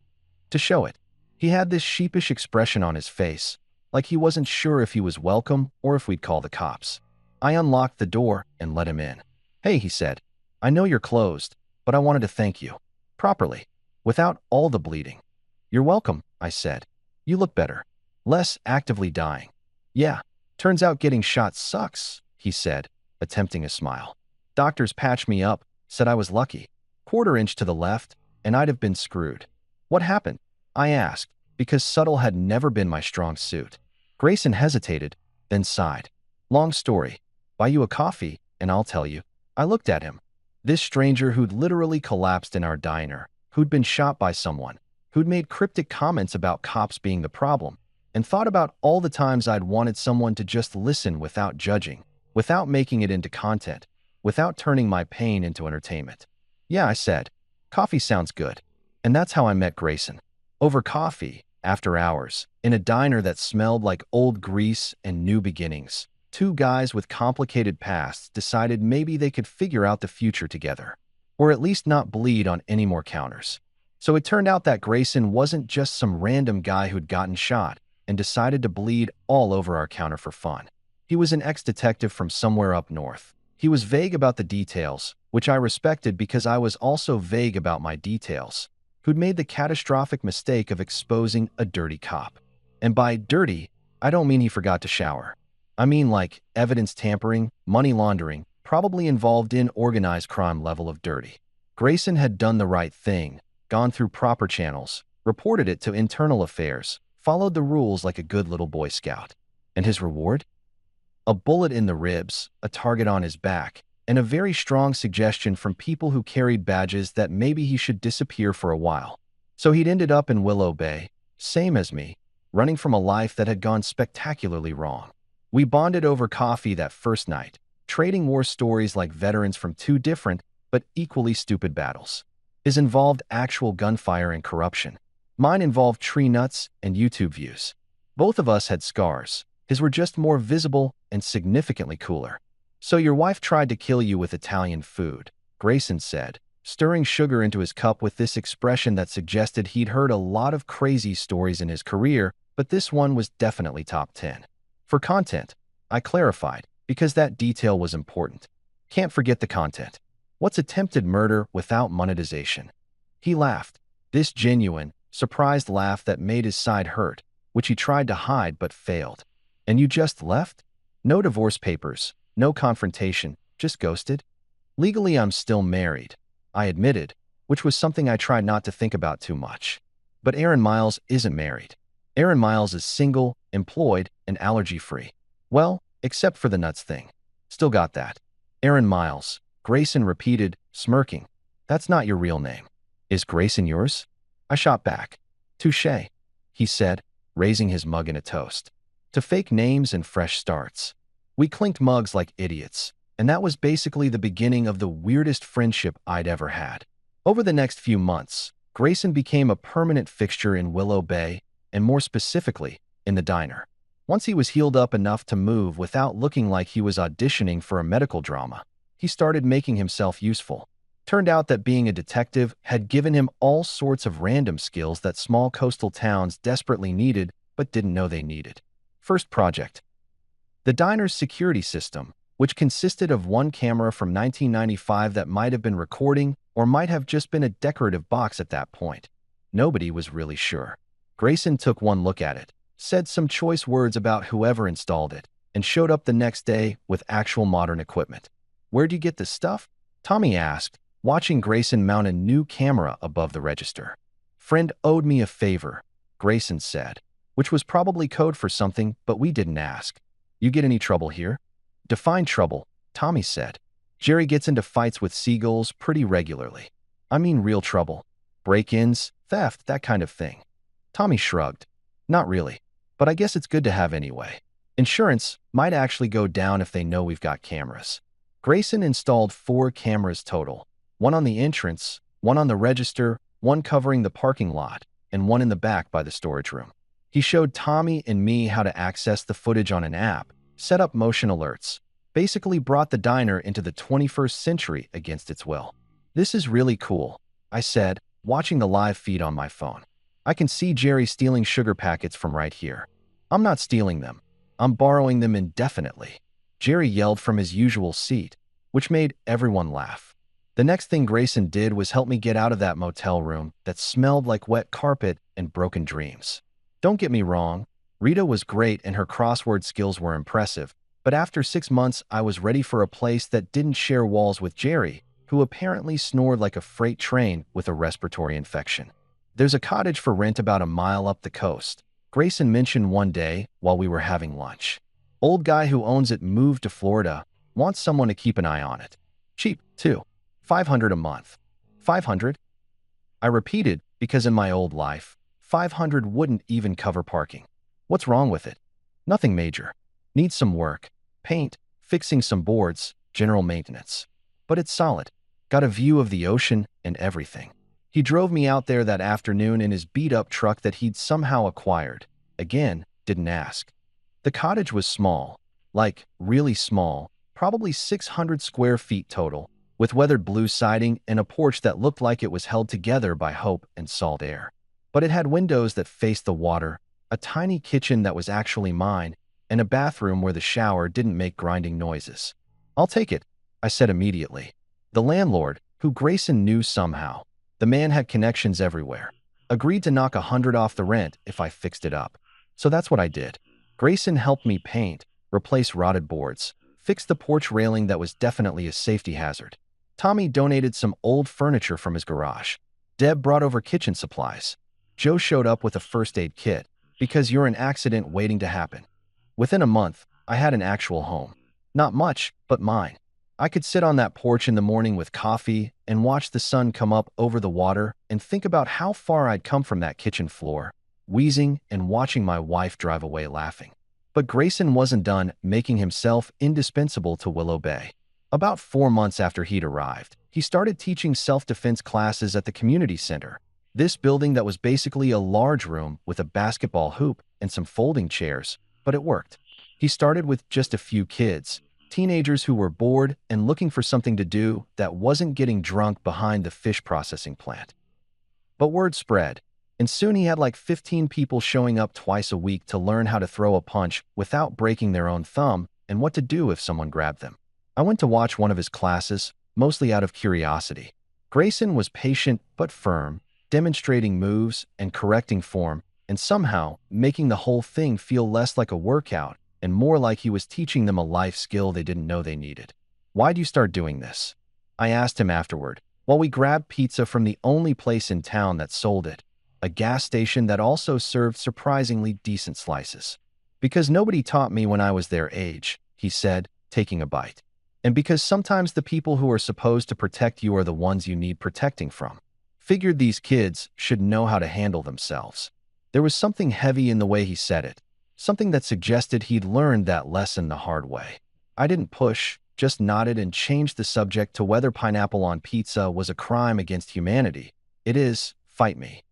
to show it. He had this sheepish expression on his face, like he wasn't sure if he was welcome or if we'd call the cops. I unlocked the door and let him in. Hey, he said, I know you're closed, but I wanted to thank you. Properly. Without all the bleeding. You're welcome, I said. You look better. Less actively dying. Yeah, turns out getting shot sucks, he said, attempting a smile. Doctors patched me up, said I was lucky. Quarter inch to the left, and I'd have been screwed. What happened? I asked, because subtle had never been my strong suit. Grayson hesitated, then sighed. Long story. Buy you a coffee, and I'll tell you. I looked at him. This stranger who'd literally collapsed in our diner, who'd been shot by someone, who'd made cryptic comments about cops being the problem, and thought about all the times I'd wanted someone to just listen without judging, without making it into content, without turning my pain into entertainment. Yeah, I said. Coffee sounds good. And that's how I met Grayson. Over coffee, after hours, in a diner that smelled like old grease and new beginnings. 2 guys with complicated pasts decided maybe they could figure out the future together, or at least not bleed on any more counters. So it turned out that Grayson wasn't just some random guy who'd gotten shot and decided to bleed all over our counter for fun. He was an ex-detective from somewhere up north. He was vague about the details, which I respected because I was also vague about my details, who'd made the catastrophic mistake of exposing a dirty cop. And by dirty, I don't mean he forgot to shower. I mean like evidence tampering, money laundering, probably involved in organized crime level of dirty. Grayson had done the right thing, gone through proper channels, reported it to internal affairs, followed the rules like a good little Boy Scout. And his reward? A bullet in the ribs, a target on his back, and a very strong suggestion from people who carried badges that maybe he should disappear for a while. So he'd ended up in Willow Bay, same as me, running from a life that had gone spectacularly wrong. We bonded over coffee that first night, trading war stories like veterans from two different but equally stupid battles. His involved actual gunfire and corruption. Mine involved tree nuts and YouTube views. Both of us had scars. His were just more visible and significantly cooler. So your wife tried to kill you with Italian food, Grayson said, stirring sugar into his cup with this expression that suggested he'd heard a lot of crazy stories in his career, but this one was definitely top 10. For content, I clarified, because that detail was important. Can't forget the content. What's attempted murder without monetization? He laughed, this genuine, surprised laugh that made his side hurt, which he tried to hide but failed. And you just left? No divorce papers, no confrontation, just ghosted? Legally, I'm still married, I admitted, which was something I tried not to think about too much. But Aaron Miles isn't married. Aaron Miles is single, employed, and allergy-free. Well, except for the nuts thing. Still got that. Aaron Miles, Grayson repeated, smirking. That's not your real name. Is Grayson yours? I shot back. Touché, he said, raising his mug in a toast. To fake names and fresh starts. We clinked mugs like idiots, and that was basically the beginning of the weirdest friendship I'd ever had. Over the next few months, Grayson became a permanent fixture in Willow Bay, and more specifically, in the diner. Once he was healed up enough to move without looking like he was auditioning for a medical drama, he started making himself useful. Turned out that being a detective had given him all sorts of random skills that small coastal towns desperately needed but didn't know they needed. First project. The diner's security system, which consisted of one camera from 1995 that might have been recording or might have just been a decorative box at that point. Nobody was really sure. Grayson took one look at it, said some choice words about whoever installed it, and showed up the next day with actual modern equipment. Where'd you get this stuff? Tommy asked, watching Grayson mount a new camera above the register. Friend owed me a favor, Grayson said, which was probably code for something, but we didn't ask. You get any trouble here? Define trouble, Tommy said. Jerry gets into fights with seagulls pretty regularly. I mean real trouble. Break-ins, theft, that kind of thing. Tommy shrugged. Not really, but I guess it's good to have anyway. Insurance might actually go down if they know we've got cameras. Grayson installed 4 cameras total. One on the entrance, one on the register, one covering the parking lot, and one in the back by the storage room. He showed Tommy and me how to access the footage on an app, set up motion alerts, basically brought the diner into the 21st century against its will. This is really cool, I said, watching the live feed on my phone. I can see Jerry stealing sugar packets from right here. I'm not stealing them. I'm borrowing them indefinitely. Jerry yelled from his usual seat, which made everyone laugh. The next thing Grayson did was help me get out of that motel room that smelled like wet carpet and broken dreams. Don't get me wrong, Rita was great and her crossword skills were impressive, but after 6 months I was ready for a place that didn't share walls with Jerry, who apparently snored like a freight train with a respiratory infection. There's a cottage for rent about a mile up the coast, Grayson mentioned one day while we were having lunch. Old guy who owns it moved to Florida, wants someone to keep an eye on it. Cheap, too. $500 a month. 500? I repeated, because in my old life, 500 wouldn't even cover parking. What's wrong with it? Nothing major. Needs some work. Paint, fixing some boards, general maintenance. But it's solid. Got a view of the ocean and everything. He drove me out there that afternoon in his beat-up truck that he'd somehow acquired. Again, didn't ask. The cottage was small, like really small, probably 600 square feet total, with weathered blue siding and a porch that looked like it was held together by hope and salt air. But it had windows that faced the water, a tiny kitchen that was actually mine, and a bathroom where the shower didn't make grinding noises. I'll take it, I said immediately. The landlord, who Grayson knew somehow, the man had connections everywhere, agreed to knock $100 off the rent if I fixed it up. So that's what I did. Grayson helped me paint, replace rotted boards, fix the porch railing that was definitely a safety hazard. Tommy donated some old furniture from his garage. Deb brought over kitchen supplies. Joe showed up with a first aid kit, because you're an accident waiting to happen. Within a month, I had an actual home. Not much, but mine. I could sit on that porch in the morning with coffee and watch the sun come up over the water and think about how far I'd come from that kitchen floor, wheezing and watching my wife drive away laughing. But Grayson wasn't done making himself indispensable to Willow Bay. About 4 months after he'd arrived, he started teaching self-defense classes at the community center. This building that was basically a large room with a basketball hoop and some folding chairs, but it worked. He started with just a few kids, teenagers who were bored and looking for something to do that wasn't getting drunk behind the fish processing plant. But word spread, and soon he had like 15 people showing up twice a week to learn how to throw a punch without breaking their own thumb and what to do if someone grabbed them. I went to watch one of his classes, mostly out of curiosity. Grayson was patient but firm, demonstrating moves and correcting form, and somehow making the whole thing feel less like a workout and more like he was teaching them a life skill they didn't know they needed. "Why'd you start doing this?" I asked him afterward, while we grabbed pizza from the only place in town that sold it, a gas station that also served surprisingly decent slices. "Because nobody taught me when I was their age," he said, taking a bite. "And because sometimes the people who are supposed to protect you are the ones you need protecting from. Figured these kids should know how to handle themselves." There was something heavy in the way he said it, something that suggested he'd learned that lesson the hard way. I didn't push, just nodded and changed the subject to whether pineapple on pizza was a crime against humanity. "It is, fight me."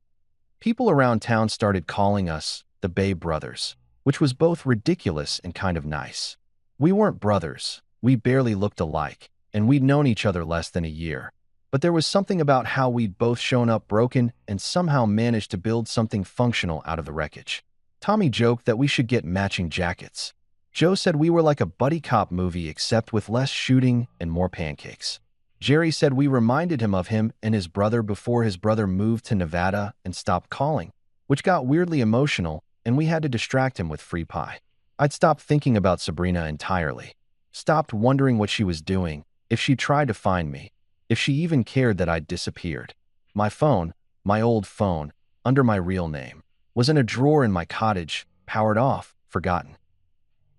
People around town started calling us the Bay Brothers, which was both ridiculous and kind of nice. We weren't brothers, we barely looked alike, and we'd known each other less than a year. But there was something about how we'd both shown up broken and somehow managed to build something functional out of the wreckage. Tommy joked that we should get matching jackets. Joe said we were like a buddy cop movie except with less shooting and more pancakes. Jerry said we reminded him of him and his brother before his brother moved to Nevada and stopped calling, which got weirdly emotional, and we had to distract him with free pie. I'd stopped thinking about Sabrina entirely. Stopped wondering what she was doing, if she tried to find me, if she even cared that I'd disappeared. My phone, my old phone, under my real name, was in a drawer in my cottage, powered off, forgotten.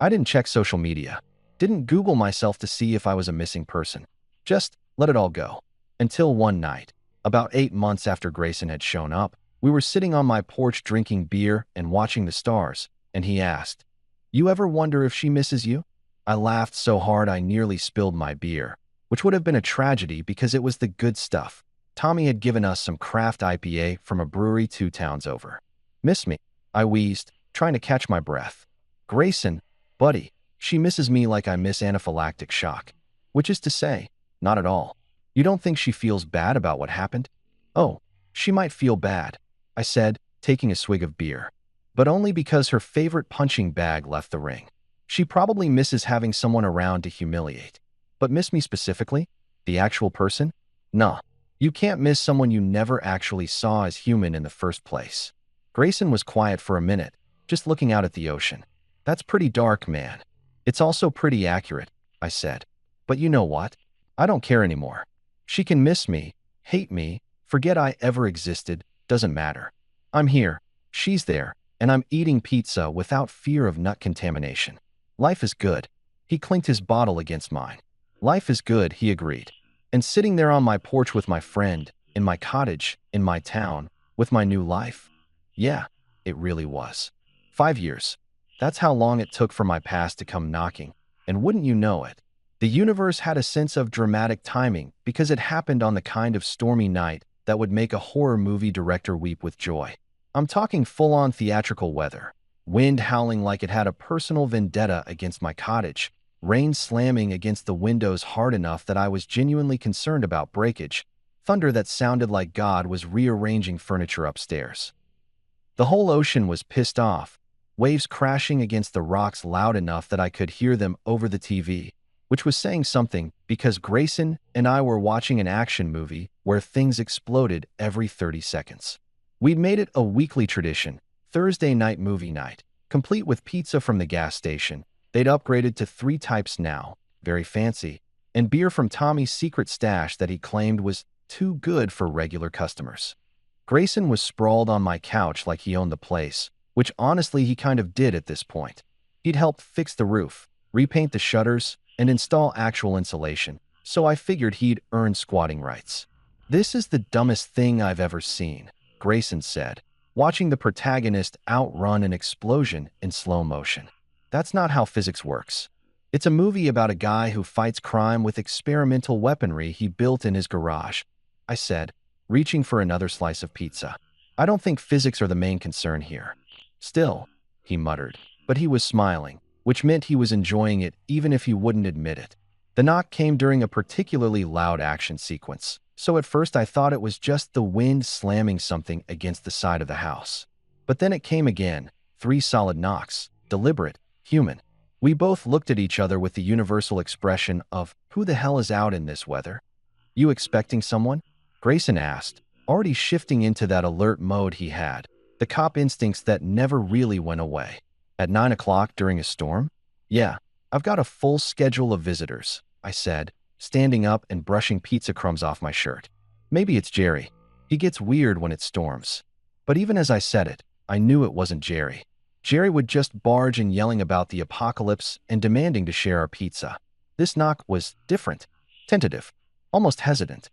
I didn't check social media, didn't Google myself to see if I was a missing person. Just let it all go. Until one night, about 8 months after Grayson had shown up, we were sitting on my porch drinking beer and watching the stars, and he asked, "You ever wonder if she misses you?" I laughed so hard I nearly spilled my beer, which would have been a tragedy because it was the good stuff. Tommy had given us some craft IPA from a brewery 2 towns over. "Miss me?" I wheezed, trying to catch my breath. "Grayson, buddy, she misses me like I miss anaphylactic shock." Which is to say, not at all. "You don't think she feels bad about what happened?" "Oh, she might feel bad," I said, taking a swig of beer. "But only because her favorite punching bag left the ring. She probably misses having someone around to humiliate. But miss me specifically? The actual person? Nah. You can't miss someone you never actually saw as human in the first place." Grayson was quiet for a minute, just looking out at the ocean. "That's pretty dark, man." "It's also pretty accurate," I said. "But you know what? I don't care anymore. She can miss me, hate me, forget I ever existed, doesn't matter. I'm here, she's there, and I'm eating pizza without fear of nut contamination. Life is good." He clinked his bottle against mine. "Life is good," he agreed. And sitting there on my porch with my friend, in my cottage, in my town, with my new life? Yeah, it really was. 5 years. That's how long it took for my past to come knocking. And wouldn't you know it, the universe had a sense of dramatic timing because it happened on the kind of stormy night that would make a horror movie director weep with joy. I'm talking full-on theatrical weather. Wind howling like it had a personal vendetta against my cottage. Rain slamming against the windows hard enough that I was genuinely concerned about breakage. Thunder that sounded like God was rearranging furniture upstairs. The whole ocean was pissed off, waves crashing against the rocks loud enough that I could hear them over the TV, which was saying something because Grayson and I were watching an action movie where things exploded every 30 seconds. We'd made it a weekly tradition, Thursday night movie night. complete with pizza from the gas station. They'd upgraded to 3 types now, very fancy, and beer from Tommy's secret stash that he claimed was too good for regular customers. Grayson was sprawled on my couch like he owned the place, which honestly he kind of did at this point. He'd helped fix the roof, repaint the shutters, and install actual insulation, so I figured he'd earned squatting rights. "This is the dumbest thing I've ever seen," Grayson said, watching the protagonist outrun an explosion in slow motion. "That's not how physics works. It's a movie about a guy who fights crime with experimental weaponry he built in his garage," I said, reaching for another slice of pizza. "I don't think physics are the main concern here." "Still," he muttered, but he was smiling, which meant he was enjoying it even if he wouldn't admit it. The knock came during a particularly loud action sequence, so at first I thought it was just the wind slamming something against the side of the house. But then it came again, 3 solid knocks, deliberate, human. We both looked at each other with the universal expression of, "Who the hell is out in this weather?" "You expecting someone?" Grayson asked, already shifting into that alert mode he had, the cop instincts that never really went away. "At 9 o'clock during a storm?" "Yeah, I've got a full schedule of visitors," I said, standing up and brushing pizza crumbs off my shirt. "Maybe it's Jerry. He gets weird when it storms." But even as I said it, I knew it wasn't Jerry. Jerry would just barge in yelling about the apocalypse and demanding to share our pizza. This knock was different, tentative, almost hesitant.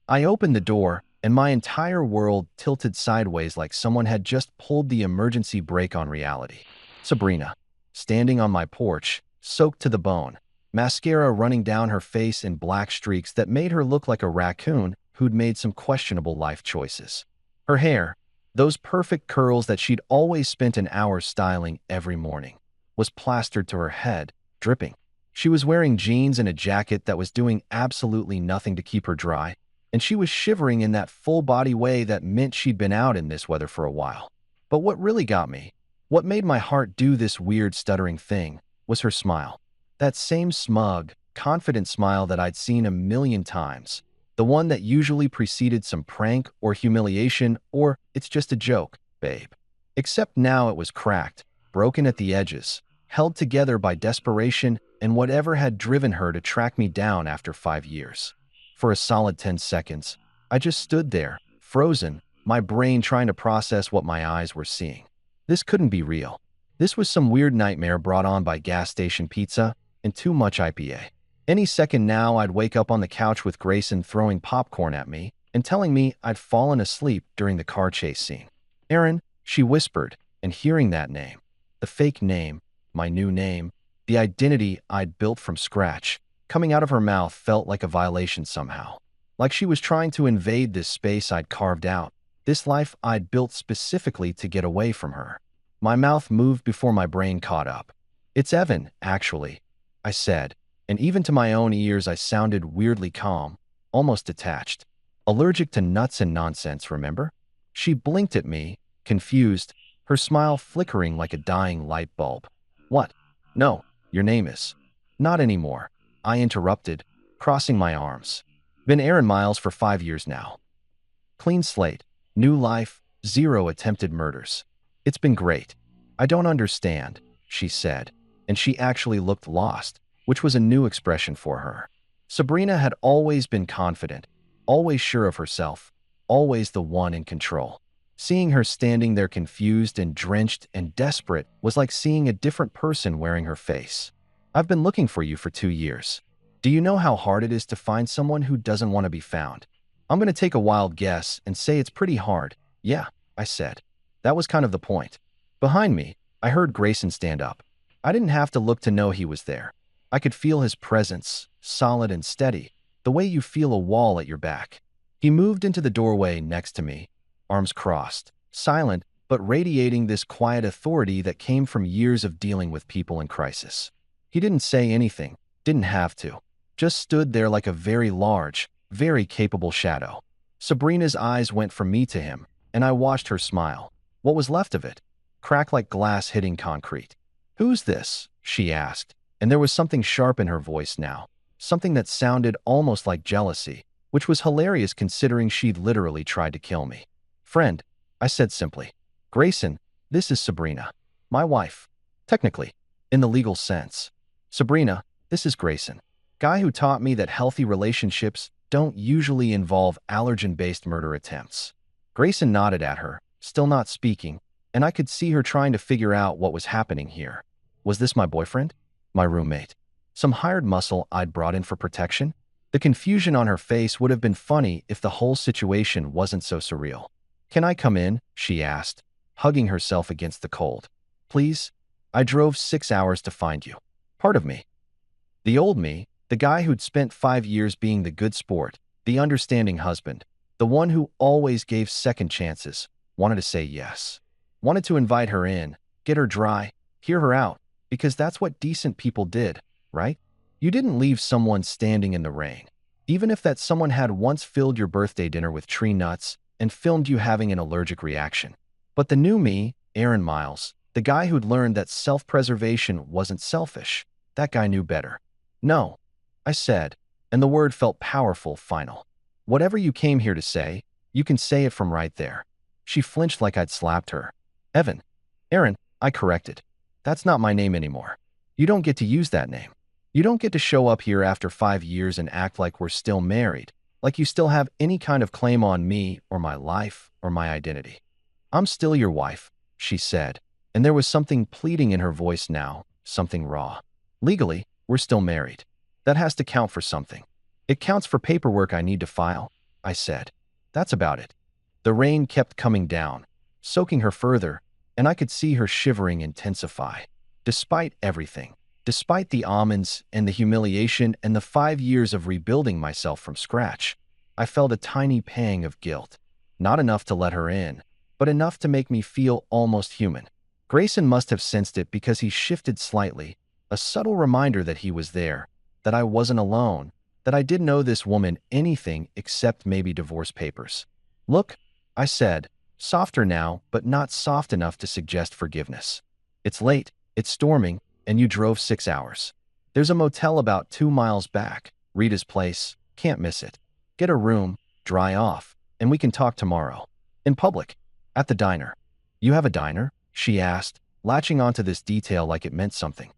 I opened the door, and my entire world tilted sideways like someone had just pulled the emergency brake on reality. Sabrina, standing on my porch, soaked to the bone, mascara running down her face in black streaks that made her look like a raccoon who'd made some questionable life choices. Her hair, those perfect curls that she'd always spent an hour styling every morning, was plastered to her head, dripping. She was wearing jeans and a jacket that was doing absolutely nothing to keep her dry, and she was shivering in that full-body way that meant she'd been out in this weather for a while. But what really got me, what made my heart do this weird stuttering thing, was her smile. That same smug, confident smile that I'd seen a million times. The one that usually preceded some prank or humiliation or "it's just a joke, babe." Except now it was cracked, broken at the edges, held together by desperation and whatever had driven her to track me down after 5 years. For a solid 10 seconds, I just stood there, frozen, my brain trying to process what my eyes were seeing. This couldn't be real. This was some weird nightmare brought on by gas station pizza and too much IPA. Any second now, I'd wake up on the couch with Grayson throwing popcorn at me and telling me I'd fallen asleep during the car chase scene. "Aaron," she whispered, and hearing that name, the fake name, my new name, the identity I'd built from scratch, coming out of her mouth felt like a violation somehow. Like she was trying to invade this space I'd carved out, this life I'd built specifically to get away from her. My mouth moved before my brain caught up. "It's Evan, actually," I said, and even to my own ears I sounded weirdly calm, almost detached. "Allergic to nuts and nonsense, remember?" She blinked at me, confused, her smile flickering like a dying light bulb. "What? No, your name is." "Not anymore," I interrupted, crossing my arms. "Been Aaron Miles for 5 years now. Clean slate, new life, 0 attempted murders. It's been great." "I don't understand," she said, and she actually looked lost, which was a new expression for her. Sabrina had always been confident, always sure of herself, always the one in control. Seeing her standing there confused and drenched and desperate was like seeing a different person wearing her face. "I've been looking for you for 2 years. Do you know how hard it is to find someone who doesn't want to be found?" "I'm going to take a wild guess and say it's pretty hard." "Yeah," I said. That was kind of the point. Behind me, I heard Grayson stand up. I didn't have to look to know he was there. I could feel his presence, solid and steady, the way you feel a wall at your back. He moved into the doorway next to me, arms crossed, silent but radiating this quiet authority that came from years of dealing with people in crisis. He didn't say anything, didn't have to, just stood there like a very large, very capable shadow. Sabrina's eyes went from me to him, and I watched her smile. What was left of it? Crack like glass hitting concrete. "Who's this?" she asked, and there was something sharp in her voice now, something that sounded almost like jealousy, which was hilarious considering she'd literally tried to kill me. "Friend," I said simply. "Grayson, this is Sabrina. My wife. Technically. In the legal sense. Sabrina, this is Grayson. Guy who taught me that healthy relationships don't usually involve allergen-based murder attempts. Grayson nodded at her, still not speaking, and I could see her trying to figure out what was happening here. Was this my boyfriend? My roommate? Some hired muscle I'd brought in for protection? The confusion on her face would have been funny if the whole situation wasn't so surreal. Can I come in? She asked, hugging herself against the cold. Please? I drove 6 hours to find you. Part of me. The old me, the guy who'd spent 5 years being the good sport, the understanding husband, the one who always gave second chances, wanted to say yes. Wanted to invite her in, get her dry, hear her out, because that's what decent people did, right? You didn't leave someone standing in the rain, even if that someone had once filled your birthday dinner with tree nuts and filmed you having an allergic reaction. But the new me, Aaron Miles, the guy who'd learned that self-preservation wasn't selfish, that guy knew better. No, I said, and the word felt powerful, final. Whatever you came here to say, you can say it from right there. She flinched like I'd slapped her. Evan. Aaron, I corrected. That's not my name anymore. You don't get to use that name. You don't get to show up here after 5 years and act like we're still married, like you still have any kind of claim on me or my life or my identity. I'm still your wife, she said, and there was something pleading in her voice now, something raw. Legally, we're still married. That has to count for something. It counts for paperwork I need to file, I said. That's about it. The rain kept coming down, soaking her further, and I could see her shivering intensify. Despite everything, despite the almonds and the humiliation and the 5 years of rebuilding myself from scratch, I felt a tiny pang of guilt. Not enough to let her in, but enough to make me feel almost human. Grayson must have sensed it because he shifted slightly, a subtle reminder that he was there, that I wasn't alone, that I didn't owe this woman anything except maybe divorce papers. Look, I said, softer now, but not soft enough to suggest forgiveness. It's late, it's storming, and you drove 6 hours. There's a motel about 2 miles back, Rita's place, can't miss it. Get a room, dry off, and we can talk tomorrow. In public, at the diner. You have a diner? She asked, latching onto this detail like it meant something.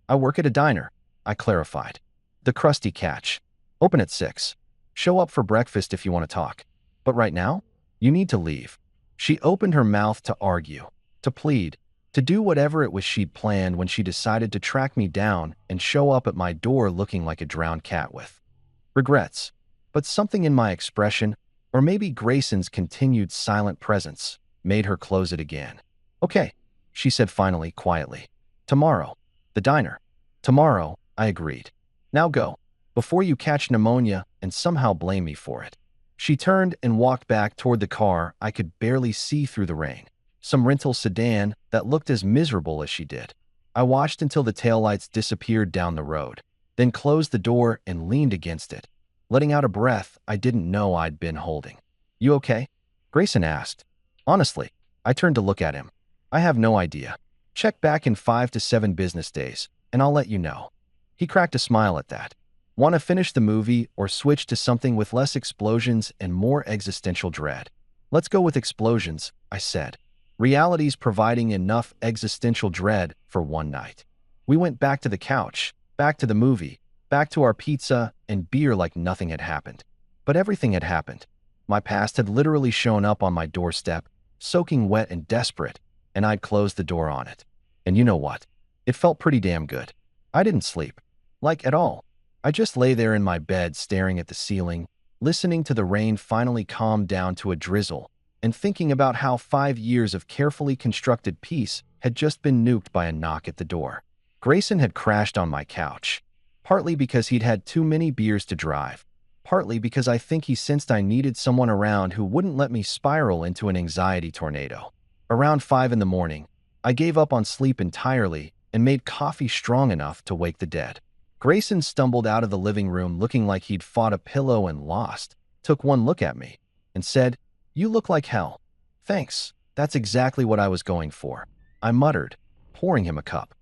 I work at a diner, I clarified. The Krusty Catch. Open at 6. Show up for breakfast if you want to talk. But right now, you need to leave. She opened her mouth to argue, to plead, to do whatever it was she'd planned when she decided to track me down and show up at my door looking like a drowned cat with regrets. But something in my expression, or maybe Grayson's continued silent presence, made her close it again. Okay, she said finally, quietly. Tomorrow. The diner. Tomorrow, I agreed. Now go, before you catch pneumonia and somehow blame me for it. She turned and walked back toward the car I could barely see through the rain. Some rental sedan that looked as miserable as she did. I watched until the taillights disappeared down the road, then closed the door and leaned against it, letting out a breath I didn't know I'd been holding. You okay? Grayson asked. Honestly, I turned to look at him. I have no idea. Check back in 5 to 7 business days, and I'll let you know. He cracked a smile at that. Want to finish the movie or switch to something with less explosions and more existential dread? Let's go with explosions, I said. Reality's providing enough existential dread for one night. We went back to the couch, back to the movie, back to our pizza and beer like nothing had happened. But everything had happened. My past had literally shown up on my doorstep, soaking wet and desperate, and I'd closed the door on it. And you know what? It felt pretty damn good. I didn't sleep. Like, at all. I just lay there in my bed staring at the ceiling, listening to the rain finally calm down to a drizzle, and thinking about how 5 years of carefully constructed peace had just been nuked by a knock at the door. Grayson had crashed on my couch, partly because he'd had too many beers to drive, partly because I think he sensed I needed someone around who wouldn't let me spiral into an anxiety tornado. Around 5 in the morning, I gave up on sleep entirely and made coffee strong enough to wake the dead. Grayson stumbled out of the living room looking like he'd fought a pillow and lost, took one look at me, and said, "You look like hell." "Thanks, that's exactly what I was going for," I muttered, pouring him a cup.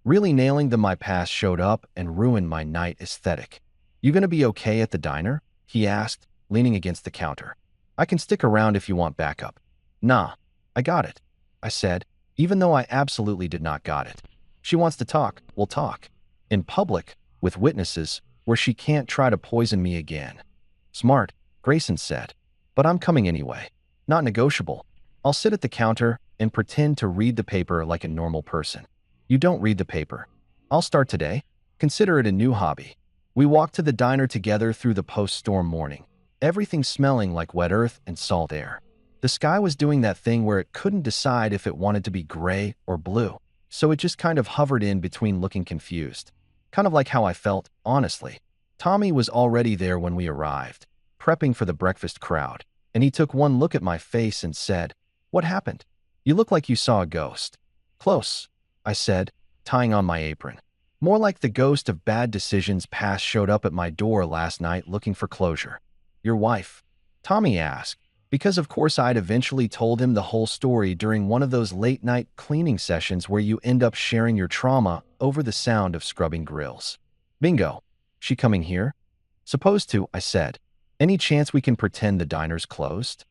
Really nailing the my past showed up and ruined my night aesthetic. "You gonna be okay at the diner?" he asked, leaning against the counter. "I can stick around if you want backup." "Nah, I got it," I said, even though I absolutely did not got it. She wants to talk, we'll talk. In public, with witnesses, where she can't try to poison me again. Smart, Grayson said. But I'm coming anyway. Not negotiable. I'll sit at the counter and pretend to read the paper like a normal person. You don't read the paper. I'll start today. Consider it a new hobby. We walked to the diner together through the post-storm morning, everything smelling like wet earth and salt air. The sky was doing that thing where it couldn't decide if it wanted to be gray or blue, so it just kind of hovered in between, looking confused. Kind of like how I felt, honestly. Tommy was already there when we arrived, prepping for the breakfast crowd, and he took one look at my face and said, "What happened? You look like you saw a ghost." "Close," I said, tying on my apron. "More like the ghost of bad decisions past showed up at my door last night looking for closure." "Your wife?" Tommy asked, because of course I'd eventually told him the whole story during one of those late-night cleaning sessions where you end up sharing your trauma over the sound of scrubbing grills. "Bingo. She coming here?" "Supposed to," I said. "Any chance we can pretend the diner's closed?"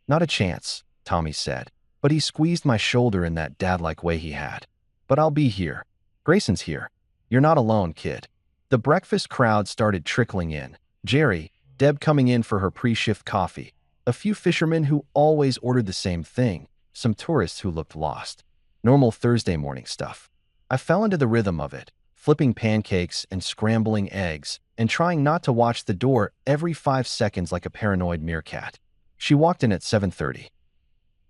"Not a chance," Tommy said, but he squeezed my shoulder in that dad-like way he had. "But I'll be here. Grayson's here. You're not alone, kid." The breakfast crowd started trickling in. Jerry, Deb coming in for her pre-shift coffee, a few fishermen who always ordered the same thing, some tourists who looked lost. Normal Thursday morning stuff. I fell into the rhythm of it, flipping pancakes and scrambling eggs, and trying not to watch the door every 5 seconds like a paranoid meerkat. She walked in at 7:30.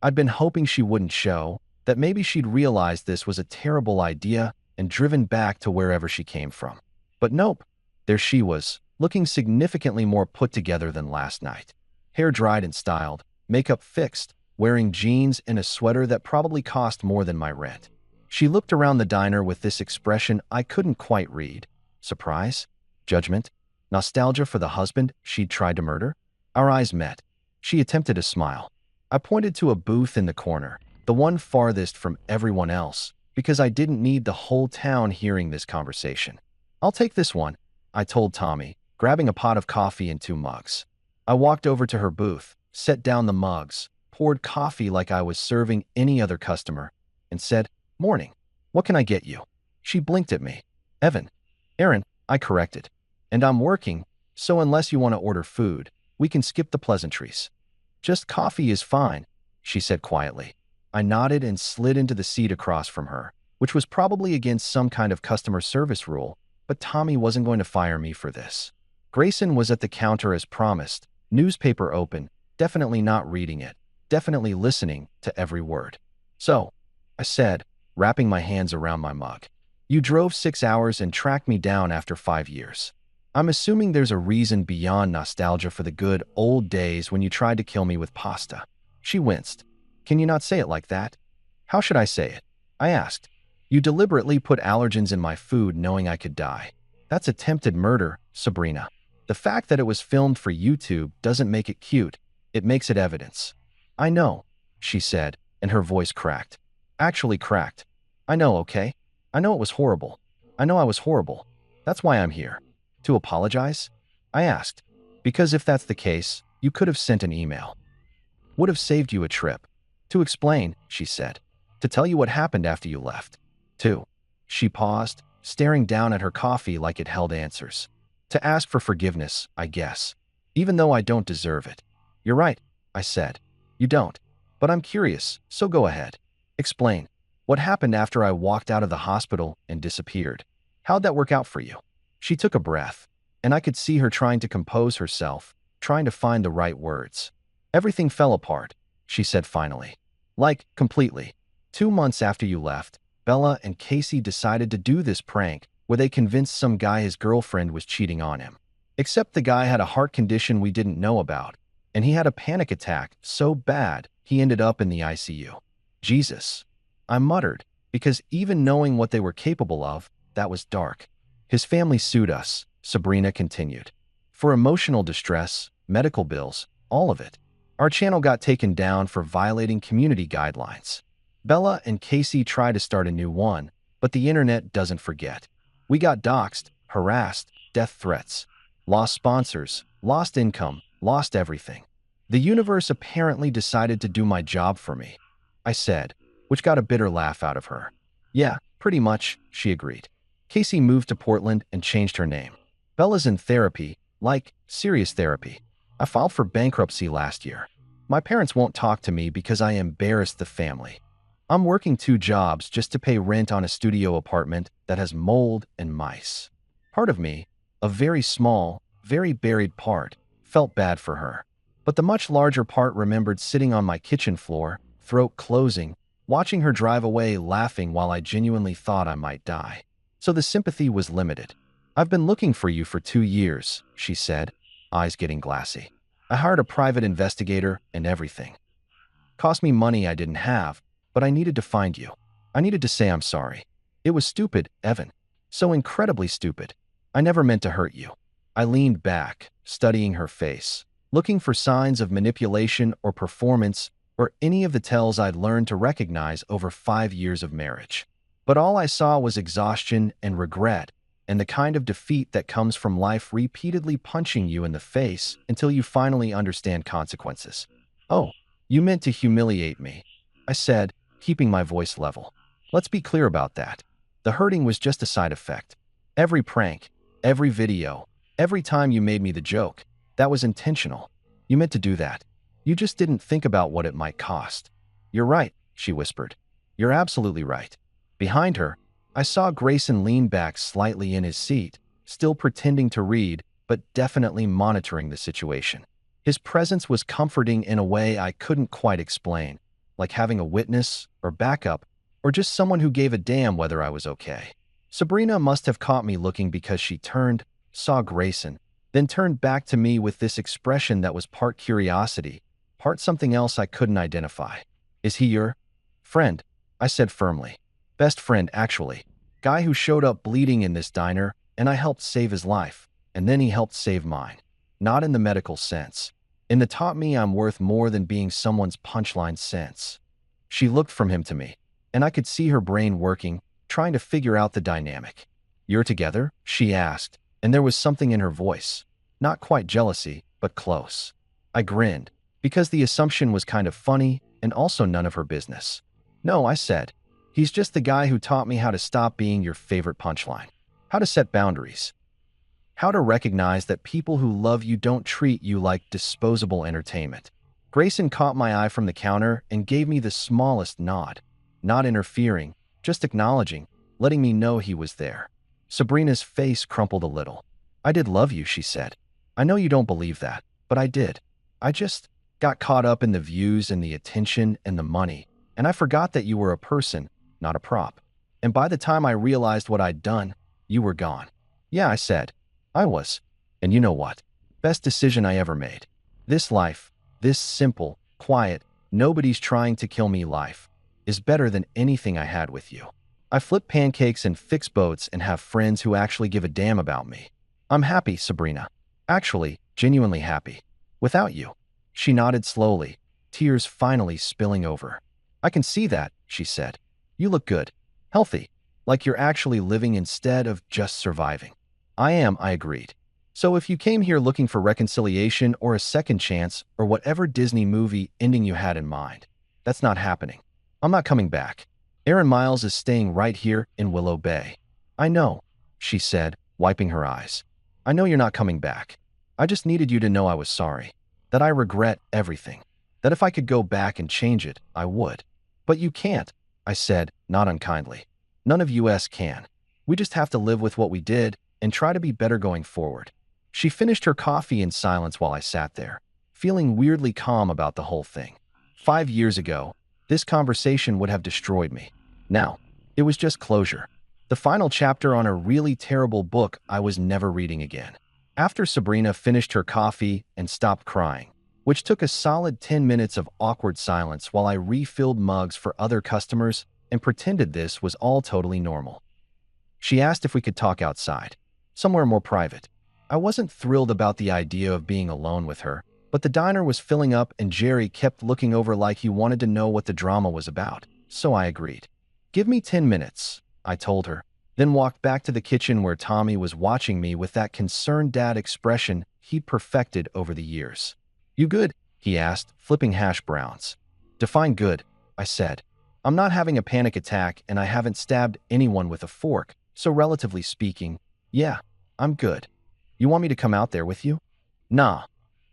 I'd been hoping she wouldn't show, that maybe she'd realized this was a terrible idea and driven back to wherever she came from. But nope, there she was, looking significantly more put together than last night. Hair dried and styled, makeup fixed, wearing jeans and a sweater that probably cost more than my rent. She looked around the diner with this expression I couldn't quite read. Surprise? Judgment? Nostalgia for the husband she'd tried to murder? Our eyes met. She attempted a smile. I pointed to a booth in the corner, the one farthest from everyone else, because I didn't need the whole town hearing this conversation. "I'll take this one," I told Tommy, grabbing a pot of coffee and 2 mugs. I walked over to her booth, set down the mugs, poured coffee like I was serving any other customer, and said, "Morning. What can I get you?" She blinked at me. Aaron, I corrected. "And I'm working, so unless you want to order food, we can skip the pleasantries." "Just coffee is fine," she said quietly. I nodded and slid into the seat across from her, which was probably against some kind of customer service rule, but Tommy wasn't going to fire me for this. Grayson was at the counter as promised, newspaper open, definitely not reading it, definitely listening to every word. "So," I said, wrapping my hands around my mug, "you drove 6 hours and tracked me down after 5 years. I'm assuming there's a reason beyond nostalgia for the good old days when you tried to kill me with pasta." She winced. "Can you not say it like that?" "How should I say it?" I asked. "You deliberately put allergens in my food knowing I could die. That's attempted murder, Sabrina. The fact that it was filmed for YouTube doesn't make it cute. It makes it evidence." "I know," she said, and her voice cracked. Actually cracked. "I know, okay? I know it was horrible. I know I was horrible. That's why I'm here." "To apologize?" I asked. "Because if that's the case, you could have sent an email. Would have saved you a trip." "To explain," she said. "To tell you what happened after you left." "To..." She paused, staring down at her coffee like it held answers. "To ask for forgiveness, I guess. Even though I don't deserve it." "You're right," I said. "You don't. But I'm curious, so go ahead. Explain. What happened after I walked out of the hospital and disappeared? How'd that work out for you?" She took a breath, and I could see her trying to compose herself, trying to find the right words. "Everything fell apart," she said finally. "Like, completely. 2 months after you left, Bella and Casey decided to do this prank where they convinced some guy his girlfriend was cheating on him. Except the guy had a heart condition we didn't know about, and he had a panic attack so bad he ended up in the ICU. Jesus. I muttered, because even knowing what they were capable of, that was dark. "His family sued us," Sabrina continued. "For emotional distress, medical bills, all of it. Our channel got taken down for violating community guidelines. Bella and Casey tried to start a new one, but the internet doesn't forget. We got doxxed, harassed, death threats. Lost sponsors, lost income, lost everything. The universe apparently decided to do my job for me." I said, which got a bitter laugh out of her. Yeah, pretty much, she agreed. Casey moved to Portland and changed her name. Bella's in therapy, like serious therapy. I filed for bankruptcy last year. My parents won't talk to me because I embarrassed the family. I'm working 2 jobs just to pay rent on a studio apartment that has mold and mice. Part of me, a very small, very buried part, felt bad for her. But the much larger part remembered sitting on my kitchen floor, throat closing, watching her drive away laughing while I genuinely thought I might die. So the sympathy was limited. I've been looking for you for 2 years, she said, eyes getting glassy. I hired a private investigator and everything. Cost me money I didn't have, but I needed to find you. I needed to say I'm sorry. It was stupid, Evan. So incredibly stupid. I never meant to hurt you. I leaned back, studying her face, looking for signs of manipulation or performance or any of the tells I'd learned to recognize over 5 years of marriage. But all I saw was exhaustion and regret, and the kind of defeat that comes from life repeatedly punching you in the face until you finally understand consequences. Oh, you meant to humiliate me, I said, keeping my voice level. Let's be clear about that. The hurting was just a side effect. Every prank, every video, every time you made me the joke, that was intentional. You meant to do that. You just didn't think about what it might cost. You're right, she whispered. You're absolutely right. Behind her, I saw Grayson lean back slightly in his seat, still pretending to read, but definitely monitoring the situation. His presence was comforting in a way I couldn't quite explain, like having a witness or backup, or just someone who gave a damn whether I was okay. Sabrina must have caught me looking because she turned, saw Grayson, then turned back to me with this expression that was part curiosity, part something else I couldn't identify. Is he your friend? I said firmly. Best friend, actually. Guy who showed up bleeding in this diner, and I helped save his life, and then he helped save mine. Not in the medical sense. In the taught me I'm worth more than being someone's punchline sense. She looked from him to me, and I could see her brain working, trying to figure out the dynamic. You're together? She asked, and there was something in her voice. Not quite jealousy, but close. I grinned, because the assumption was kind of funny and also none of her business. No, I said. He's just the guy who taught me how to stop being your favorite punchline. How to set boundaries. How to recognize that people who love you don't treat you like disposable entertainment. Grayson caught my eye from the counter and gave me the smallest nod. Not interfering, just acknowledging, letting me know he was there. Sabrina's face crumpled a little. I did love you, she said. I know you don't believe that, but I did. I just got caught up in the views and the attention and the money, and I forgot that you were a person, not a prop. And by the time I realized what I'd done, you were gone. Yeah, I said. I was. And you know what? Best decision I ever made. This life, this simple, quiet, nobody's trying to kill me life, is better than anything I had with you. I flip pancakes and fix boats and have friends who actually give a damn about me. I'm happy, Sabrina. Actually, genuinely happy. Without you. She nodded slowly, tears finally spilling over. I can see that, she said. You look good. Healthy. Like you're actually living instead of just surviving. I am, I agreed. So if you came here looking for reconciliation or a second chance or whatever Disney movie ending you had in mind, that's not happening. I'm not coming back. Aaron Miles is staying right here in Willow Bay. I know, she said, wiping her eyes. I know you're not coming back. I just needed you to know I was sorry. That I regret everything. That if I could go back and change it, I would. But you can't, I said, not unkindly. None of us can. We just have to live with what we did and try to be better going forward. She finished her coffee in silence while I sat there, feeling weirdly calm about the whole thing. 5 years ago, this conversation would have destroyed me. Now, it was just closure. The final chapter on a really terrible book I was never reading again. After Sabrina finished her coffee and stopped crying, which took a solid 10 minutes of awkward silence while I refilled mugs for other customers and pretended this was all totally normal. She asked if we could talk outside, somewhere more private. I wasn't thrilled about the idea of being alone with her, but the diner was filling up and Jerry kept looking over like he wanted to know what the drama was about, so I agreed. Give me 10 minutes, I told her, then walked back to the kitchen where Tommy was watching me with that concerned dad expression he'd perfected over the years. You good? He asked, flipping hash browns. Define good, I said. I'm not having a panic attack and I haven't stabbed anyone with a fork, so relatively speaking, yeah, I'm good. You want me to come out there with you? Nah,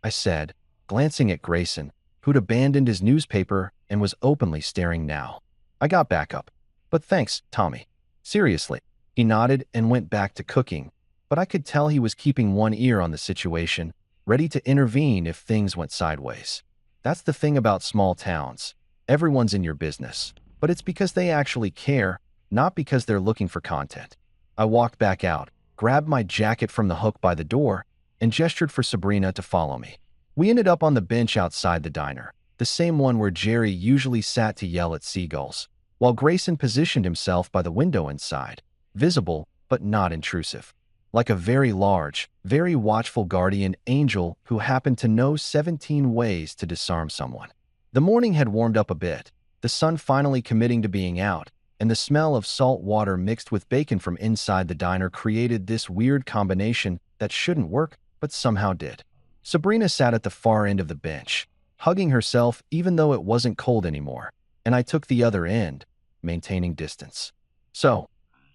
I said, glancing at Grayson, who'd abandoned his newspaper and was openly staring now. I got back up. But thanks, Tommy. Seriously. He nodded and went back to cooking, but I could tell he was keeping one ear on the situation, ready to intervene if things went sideways. That's the thing about small towns. Everyone's in your business, but it's because they actually care, not because they're looking for content. I walked back out, grabbed my jacket from the hook by the door, and gestured for Sabrina to follow me. We ended up on the bench outside the diner, the same one where Jerry usually sat to yell at seagulls, while Grayson positioned himself by the window inside, visible but not intrusive, like a very large, very watchful guardian angel who happened to know 17 ways to disarm someone. The morning had warmed up a bit, the sun finally committing to being out, and the smell of salt water mixed with bacon from inside the diner created this weird combination that shouldn't work, but somehow did. Sabrina sat at the far end of the bench, hugging herself even though it wasn't cold anymore, and I took the other end, maintaining distance. So,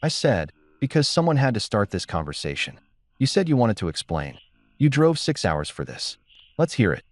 I said, because someone had to start this conversation. You said you wanted to explain. You drove 6 hours for this. Let's hear it.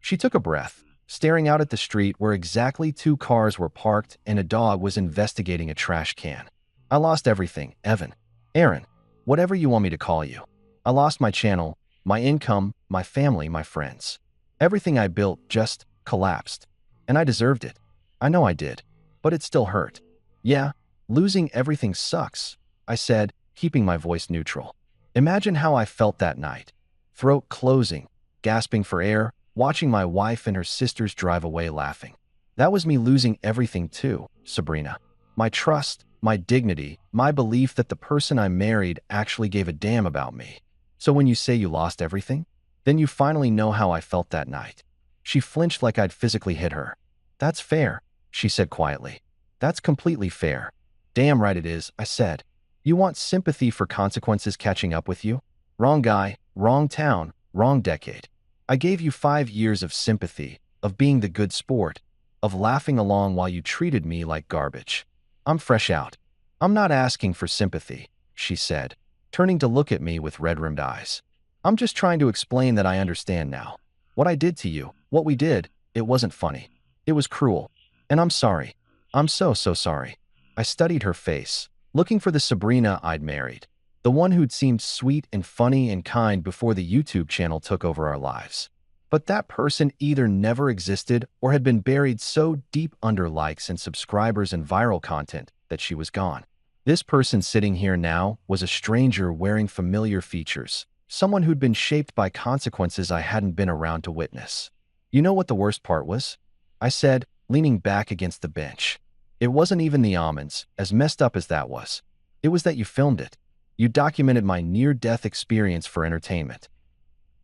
She took a breath, staring out at the street where exactly 2 cars were parked and a dog was investigating a trash can. I lost everything, Evan. Aaron, whatever you want me to call you. I lost my channel, my income, my family, my friends. Everything I built just collapsed. And I deserved it. I know I did. But it still hurt. Yeah, losing everything sucks, I said, keeping my voice neutral. Imagine how I felt that night. Throat closing, gasping for air, watching my wife and her sisters drive away laughing. That was me losing everything too, Sabrina. My trust, my dignity, my belief that the person I married actually gave a damn about me. So when you say you lost everything, then you finally know how I felt that night. She flinched like I'd physically hit her. That's fair, she said quietly. That's completely fair. Damn right it is, I said. You want sympathy for consequences catching up with you? Wrong guy, wrong town, wrong decade. I gave you 5 years of sympathy, of being the good sport, of laughing along while you treated me like garbage. I'm fresh out. I'm not asking for sympathy, she said, turning to look at me with red-rimmed eyes. I'm just trying to explain that I understand now. What I did to you, what we did, it wasn't funny. It was cruel. And I'm sorry. I'm so sorry. I studied her face, looking for the Sabrina I'd married, the one who'd seemed sweet and funny and kind before the YouTube channel took over our lives. But that person either never existed or had been buried so deep under likes and subscribers and viral content that she was gone. This person sitting here now was a stranger wearing familiar features, someone who'd been shaped by consequences I hadn't been around to witness. You know what the worst part was? I said, leaning back against the bench. It wasn't even the almonds, as messed up as that was. It was that you filmed it. You documented my near-death experience for entertainment.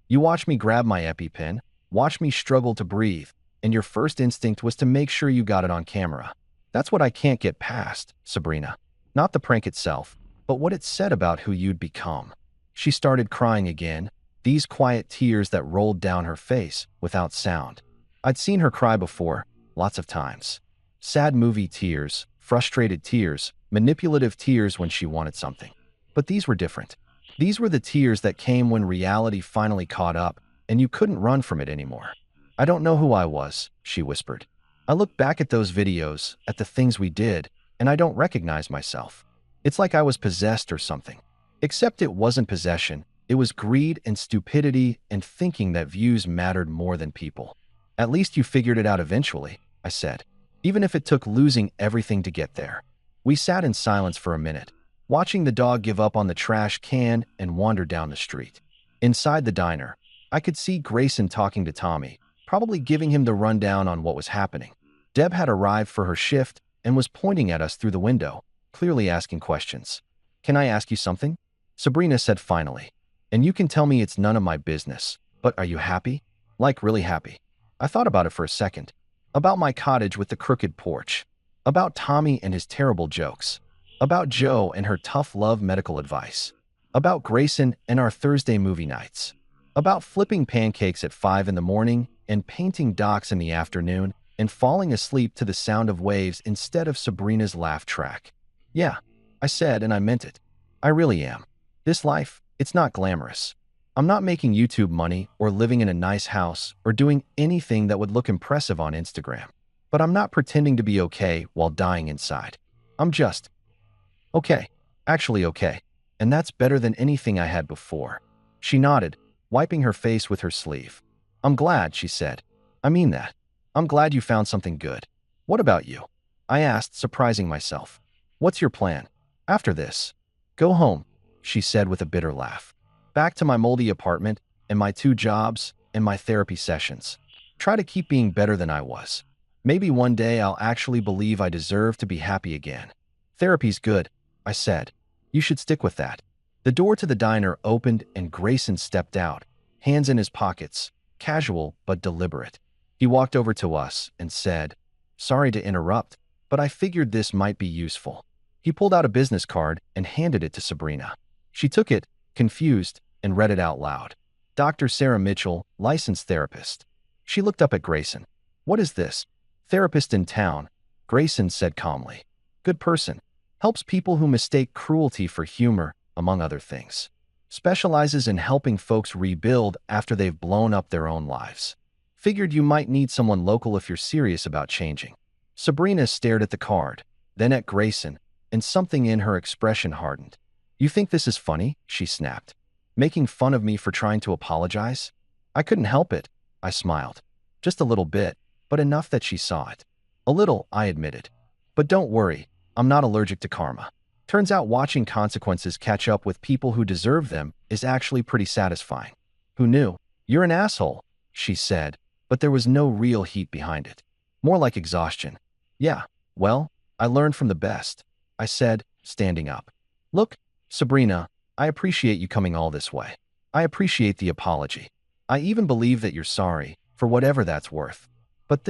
You watched me grab my EpiPen, watched me struggle to breathe, and your first instinct was to make sure you got it on camera. That's what I can't get past, Sabrina. Not the prank itself, but what it said about who you'd become. She started crying again, these quiet tears that rolled down her face without sound. I'd seen her cry before, lots of times. Sad movie tears, frustrated tears, manipulative tears when she wanted something. But these were different. These were the tears that came when reality finally caught up, and you couldn't run from it anymore. I don't know who I was, she whispered. I look back at those videos, at the things we did, and I don't recognize myself. It's like I was possessed or something. Except it wasn't possession. It was greed and stupidity and thinking that views mattered more than people. At least you figured it out eventually, I said, even if it took losing everything to get there. We sat in silence for a minute, watching the dog give up on the trash can and wander down the street. Inside the diner, I could see Grayson talking to Tommy, probably giving him the rundown on what was happening. Deb had arrived for her shift and was pointing at us through the window, clearly asking questions. Can I ask you something? Sabrina said finally. And you can tell me it's none of my business, but are you happy? Like really happy? I thought about it for a second. About my cottage with the crooked porch. About Tommy and his terrible jokes. About Joe and her tough love medical advice. About Grayson and our Thursday movie nights. About flipping pancakes at 5 in the morning and painting docks in the afternoon and falling asleep to the sound of waves instead of Sabrina's laugh track. Yeah, I said, and I meant it. I really am. This life, it's not glamorous. I'm not making YouTube money or living in a nice house or doing anything that would look impressive on Instagram. But I'm not pretending to be okay while dying inside. I'm just okay. Actually okay. And that's better than anything I had before. She nodded, wiping her face with her sleeve. I'm glad, she said. I mean that. I'm glad you found something good. What about you? I asked, surprising myself. What's your plan? After this? Go home, she said with a bitter laugh. Back to my moldy apartment and my 2 jobs and my therapy sessions. Try to keep being better than I was. Maybe one day I'll actually believe I deserve to be happy again. Therapy's good, I said. You should stick with that. The door to the diner opened and Grayson stepped out, hands in his pockets, casual but deliberate. He walked over to us and said, Sorry to interrupt, but I figured this might be useful. He pulled out a business card and handed it to Sabrina. She took it, confused, and read it out loud. Dr. Sarah Mitchell, licensed therapist. She looked up at Grayson. What is this? Therapist in town, Grayson said calmly. Good person. Helps people who mistake cruelty for humor, among other things. Specializes in helping folks rebuild after they've blown up their own lives. Figured you might need someone local if you're serious about changing. Sabrina stared at the card, then at Grayson, and something in her expression hardened. You think this is funny? She snapped. Making fun of me for trying to apologize? I couldn't help it, I smiled. Just a little bit, but enough that she saw it. A little, I admitted. But don't worry, I'm not allergic to karma. Turns out watching consequences catch up with people who deserve them is actually pretty satisfying. Who knew? You're an asshole, she said, but there was no real heat behind it. More like exhaustion. Yeah, well, I learned from the best, I said, standing up. Look, Sabrina, I appreciate you coming all this way. I appreciate the apology. I even believe that you're sorry, for whatever that's worth. But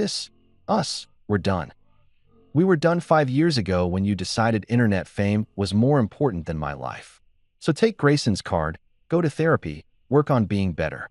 we're done. We were done 5 years ago when you decided internet fame was more important than my life. So take Grayson's card, go to therapy, work on being better.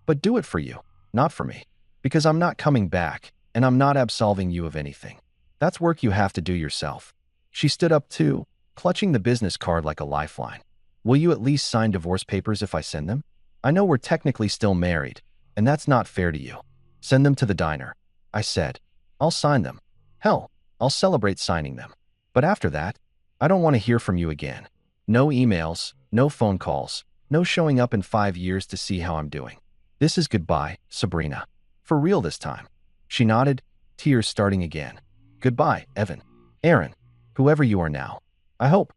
But do it for you, not for me. Because I'm not coming back, and I'm not absolving you of anything. That's work you have to do yourself. She stood up too, clutching the business card like a lifeline. Will you at least sign divorce papers if I send them? I know we're technically still married, and that's not fair to you. Send them to the diner, I said. I'll sign them. Hell, I'll celebrate signing them. But after that, I don't want to hear from you again. No emails, no phone calls, no showing up in 5 years to see how I'm doing. This is goodbye, Sabrina. For real this time. She nodded, tears starting again. Goodbye, Evan. Aaron. Whoever you are now. I hope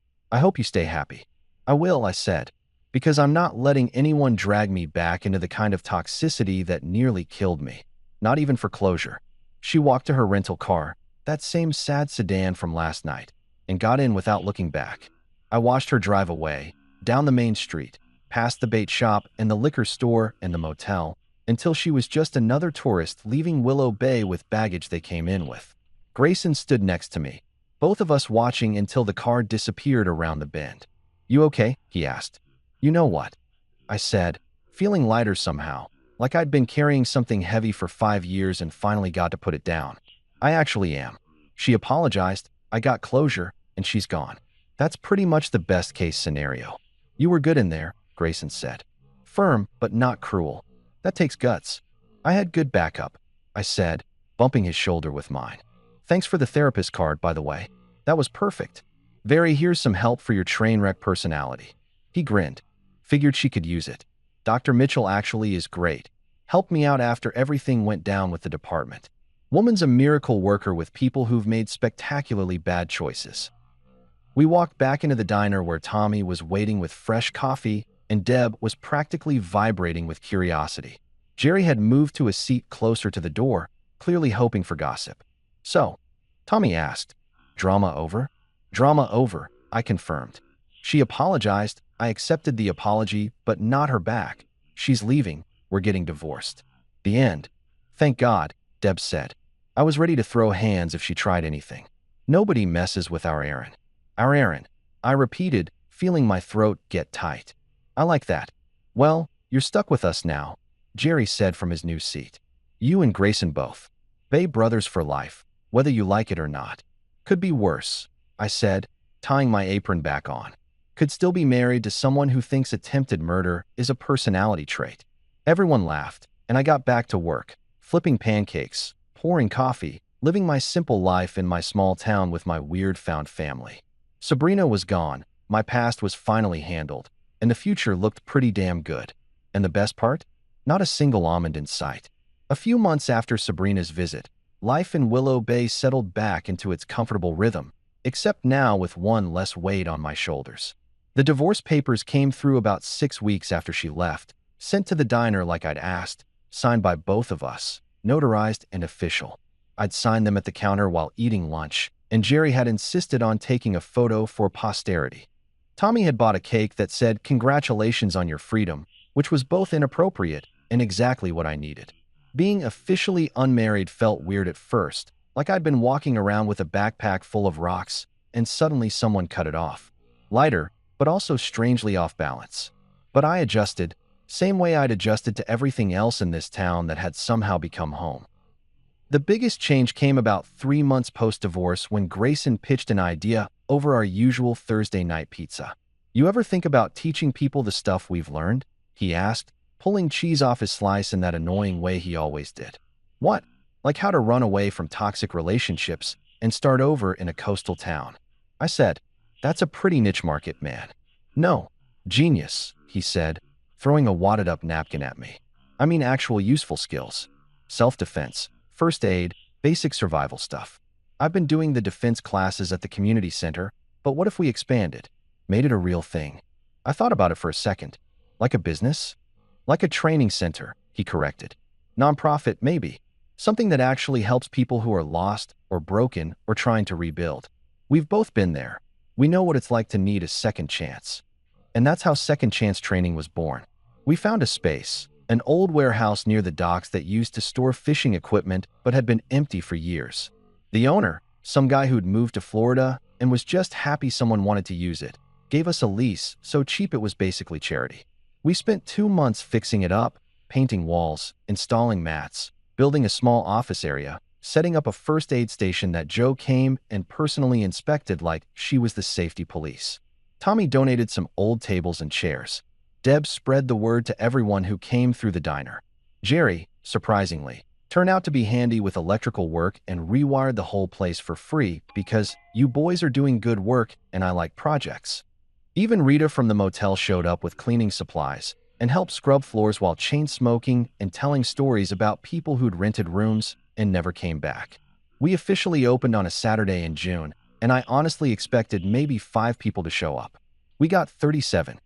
you stay happy. I will, I said. Because I'm not letting anyone drag me back into the kind of toxicity that nearly killed me. Not even for closure. She walked to her rental car, that same sad sedan from last night, and got in without looking back. I watched her drive away, down the main street, past the bait shop and the liquor store and the motel, until she was just another tourist leaving Willow Bay with baggage they came in with. Grayson stood next to me, both of us watching until the car disappeared around the bend. You okay? He asked. You know what? I said, feeling lighter somehow, like I'd been carrying something heavy for 5 years and finally got to put it down. I actually am. She apologized, I got closure, and she's gone. That's pretty much the best case scenario. You were good in there, Grayson said. Firm, but not cruel. That takes guts. I had good backup, I said, bumping his shoulder with mine. Thanks for the therapist card, by the way. That was perfect. Very, here's some help for your train wreck personality. He grinned. Figured she could use it. Dr. Mitchell actually is great. Helped me out after everything went down with the department. Woman's a miracle worker with people who've made spectacularly bad choices. We walked back into the diner where Tommy was waiting with fresh coffee and Deb was practically vibrating with curiosity. Jerry had moved to a seat closer to the door, clearly hoping for gossip. So, Tommy asked, drama over? Drama over, I confirmed. She apologized, I accepted the apology, but not her back. She's leaving, we're getting divorced. The end. Thank God, Deb said. I was ready to throw hands if she tried anything. Nobody messes with our Aaron. Our Aaron, I repeated, feeling my throat get tight. I like that. Well, you're stuck with us now, Jerry said from his new seat. You and Grayson both. Bay brothers for life, whether you like it or not. Could be worse, I said, tying my apron back on. Could still be married to someone who thinks attempted murder is a personality trait. Everyone laughed, and I got back to work, flipping pancakes, pouring coffee, living my simple life in my small town with my weird found family. Sabrina was gone, my past was finally handled, and the future looked pretty damn good. And the best part? Not a single almond in sight. A few months after Sabrina's visit, life in Willow Bay settled back into its comfortable rhythm, except now with one less weight on my shoulders. The divorce papers came through about 6 weeks after she left, sent to the diner like I'd asked, signed by both of us, notarized and official. I'd signed them at the counter while eating lunch, and Jerry had insisted on taking a photo for posterity. Tommy had bought a cake that said, "Congratulations on your freedom," which was both inappropriate and exactly what I needed. Being officially unmarried felt weird at first, like I'd been walking around with a backpack full of rocks, and suddenly someone cut it off. Lighter, but also strangely off balance. But I adjusted, same way I'd adjusted to everything else in this town that had somehow become home. The biggest change came about 3 months post-divorce when Grayson pitched an idea over our usual Thursday night pizza. "You ever think about teaching people the stuff we've learned?" he asked, pulling cheese off his slice in that annoying way he always did. "What? Like how to run away from toxic relationships and start over in a coastal town?" I said, "That's a pretty niche market, man." "No. Genius," he said, throwing a wadded-up napkin at me. "I mean actual useful skills. Self-defense, first aid, basic survival stuff. I've been doing the defense classes at the community center, but what if we expanded? Made it a real thing?" I thought about it for a second. "Like a business?" "Like a training center," he corrected. "Nonprofit, maybe. Something that actually helps people who are lost or broken or trying to rebuild. We've both been there. We know what it's like to need a second chance." And that's how Second Chance Training was born. We found a space, an old warehouse near the docks that used to store fishing equipment but had been empty for years. The owner, some guy who'd moved to Florida and was just happy someone wanted to use it, gave us a lease so cheap it was basically charity. We spent 2 months fixing it up, painting walls, installing mats, building a small office area, setting up a first aid station that Joe came and personally inspected like she was the safety police. Tommy donated some old tables and chairs. Deb spread the word to everyone who came through the diner. Jerry, surprisingly, turned out to be handy with electrical work and rewired the whole place for free because you boys are doing good work and I like projects. Even Rita from the motel showed up with cleaning supplies and helped scrub floors while chain smoking and telling stories about people who'd rented rooms and never came back. We officially opened on a Saturday in June, and I honestly expected maybe 5 people to show up. We got 37.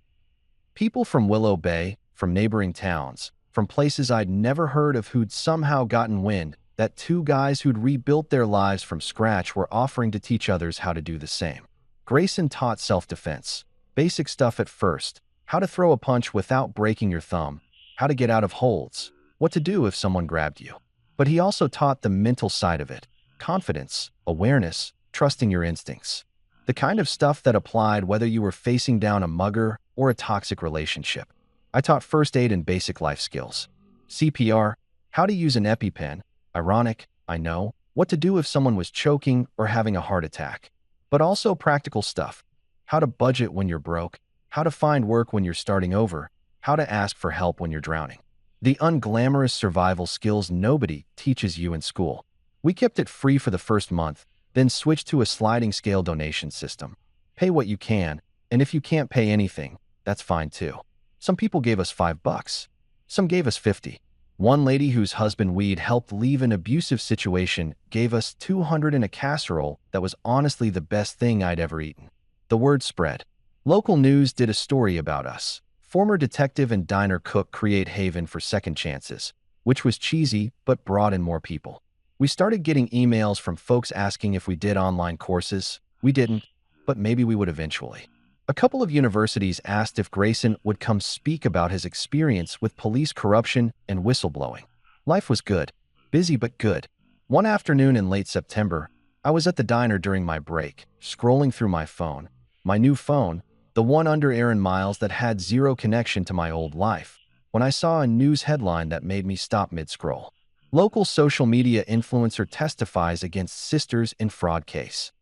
People from Willow Bay, from neighboring towns, from places I'd never heard of who'd somehow gotten wind that 2 guys who'd rebuilt their lives from scratch were offering to teach others how to do the same. Grayson taught self-defense. Basic stuff at first, how to throw a punch without breaking your thumb, how to get out of holds, what to do if someone grabbed you. But he also taught the mental side of it, confidence, awareness, trusting your instincts. The kind of stuff that applied whether you were facing down a mugger or a toxic relationship. I taught first aid and basic life skills. CPR, how to use an EpiPen, ironic, I know, what to do if someone was choking or having a heart attack. But also practical stuff. How to budget when you're broke, how to find work when you're starting over, how to ask for help when you're drowning. The unglamorous survival skills nobody teaches you in school. We kept it free for the first month, then switched to a sliding scale donation system. Pay what you can, and if you can't pay anything, that's fine too. Some people gave us $5. Some gave us 50. One lady whose husband we'd helped leave an abusive situation gave us 200 in a casserole that was honestly the best thing I'd ever eaten. The word spread. Local news did a story about us. Former detective and diner cook create haven for second chances, which was cheesy but brought in more people. We started getting emails from folks asking if we did online courses. We didn't, but maybe we would eventually. A couple of universities asked if Grayson would come speak about his experience with police corruption and whistleblowing. Life was good, busy but good. One afternoon in late September, I was at the diner during my break, scrolling through my phone. My new phone, the one under Aaron Miles that had zero connection to my old life, when I saw a news headline that made me stop mid-scroll. Local social media influencer testifies against sisters in fraud case.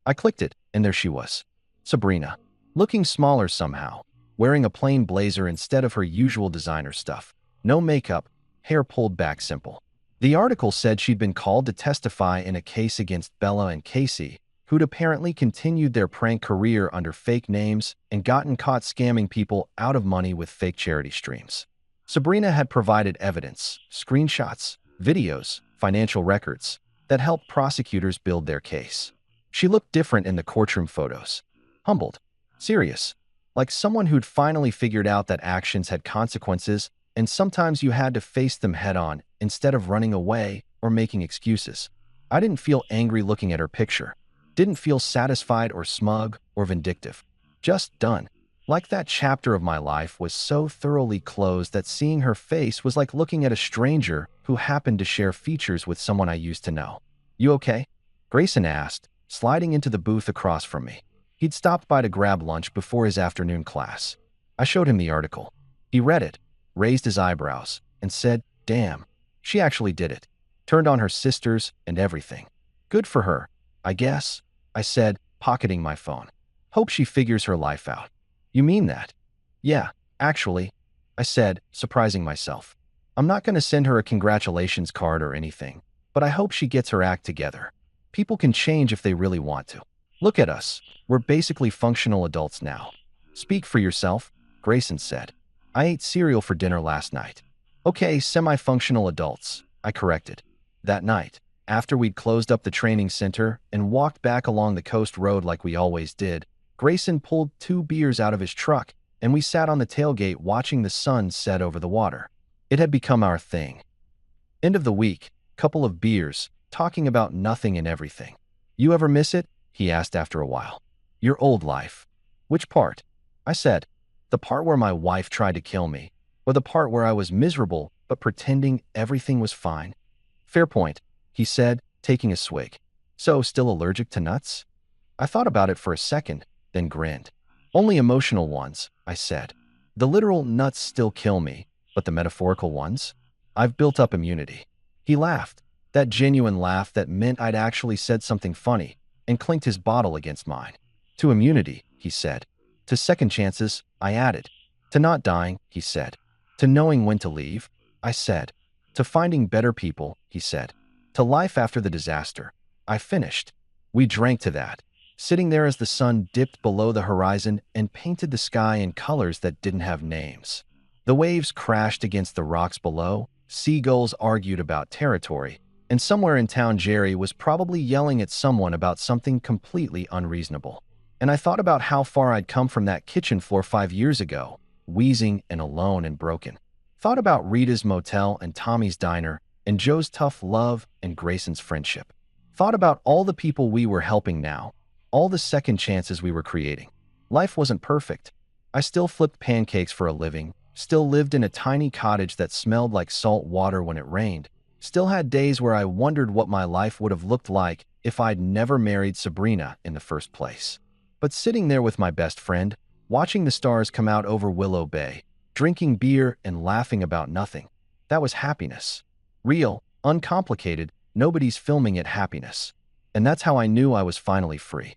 I clicked it, and there she was. Sabrina. Looking smaller somehow, wearing a plain blazer instead of her usual designer stuff. No makeup, hair pulled back simple. The article said she'd been called to testify in a case against Bella and Casey, who'd apparently continued their prank career under fake names and gotten caught scamming people out of money with fake charity streams. Sabrina had provided evidence, screenshots, videos, financial records that helped prosecutors build their case. She looked different in the courtroom photos. Humbled, serious, like someone who'd finally figured out that actions had consequences and sometimes you had to face them head-on instead of running away or making excuses. I didn't feel angry looking at her picture. Didn't feel satisfied or smug or vindictive. Just done. Like that chapter of my life was so thoroughly closed that seeing her face was like looking at a stranger who happened to share features with someone I used to know. "You okay?" Grayson asked, sliding into the booth across from me. He'd stopped by to grab lunch before his afternoon class. I showed him the article. He read it, raised his eyebrows, and said, "Damn, she actually did it. Turned on her sisters and everything. Good for her, I guess," I said, pocketing my phone. "Hope she figures her life out." "You mean that?" "Yeah, actually," I said, surprising myself. "I'm not going to send her a congratulations card or anything, but I hope she gets her act together. People can change if they really want to. Look at us. We're basically functional adults now." "Speak for yourself," Grayson said. "I ate cereal for dinner last night." "Okay, semi-functional adults," I corrected. That night, after we'd closed up the training center and walked back along the coast road like we always did, Grayson pulled 2 beers out of his truck and we sat on the tailgate watching the sun set over the water. It had become our thing. End of the week, couple of beers, talking about nothing and everything. "You ever miss it?" he asked after a while. "Your old life." "Which part?" I said. "The part where my wife tried to kill me, or the part where I was miserable but pretending everything was fine?" "Fair point," he said, taking a swig. "So, still allergic to nuts?" I thought about it for a second, then grinned. "Only emotional ones," I said. "The literal nuts still kill me, but the metaphorical ones? I've built up immunity." He laughed, that genuine laugh that meant I'd actually said something funny, and clinked his bottle against mine. "To immunity," he said. "To second chances," I added. "To not dying," he said. "To knowing when to leave," I said. "To finding better people," he said. "To life after the disaster," I finished. We drank to that, sitting there as the sun dipped below the horizon and painted the sky in colors that didn't have names. The waves crashed against the rocks below, seagulls argued about territory, and somewhere in town Jerry was probably yelling at someone about something completely unreasonable. And I thought about how far I'd come from that kitchen floor 5 years ago, wheezing and alone and broken. Thought about Rita's motel and Tommy's diner, and Joe's tough love and Grayson's friendship. Thought about all the people we were helping now, all the second chances we were creating. Life wasn't perfect. I still flipped pancakes for a living, still lived in a tiny cottage that smelled like salt water when it rained, still had days where I wondered what my life would have looked like if I'd never married Sabrina in the first place. But sitting there with my best friend, watching the stars come out over Willow Bay, drinking beer and laughing about nothing, that was happiness. Real, uncomplicated, nobody's filming it happiness. And that's how I knew I was finally free.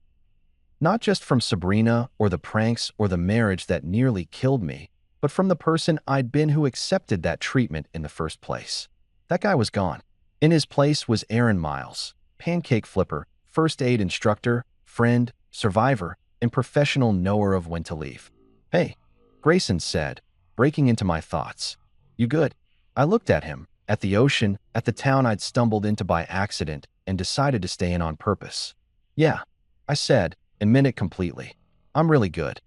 Not just from Sabrina or the pranks or the marriage that nearly killed me, but from the person I'd been who accepted that treatment in the first place. That guy was gone. In his place was Aaron Miles, pancake flipper, first aid instructor, friend, survivor, and professional knower of when to leave. "Hey," Grayson said, breaking into my thoughts. "You good?" I looked at him, at the ocean, at the town I'd stumbled into by accident, and decided to stay in on purpose. "Yeah," I said, and meant it completely. "I'm really good."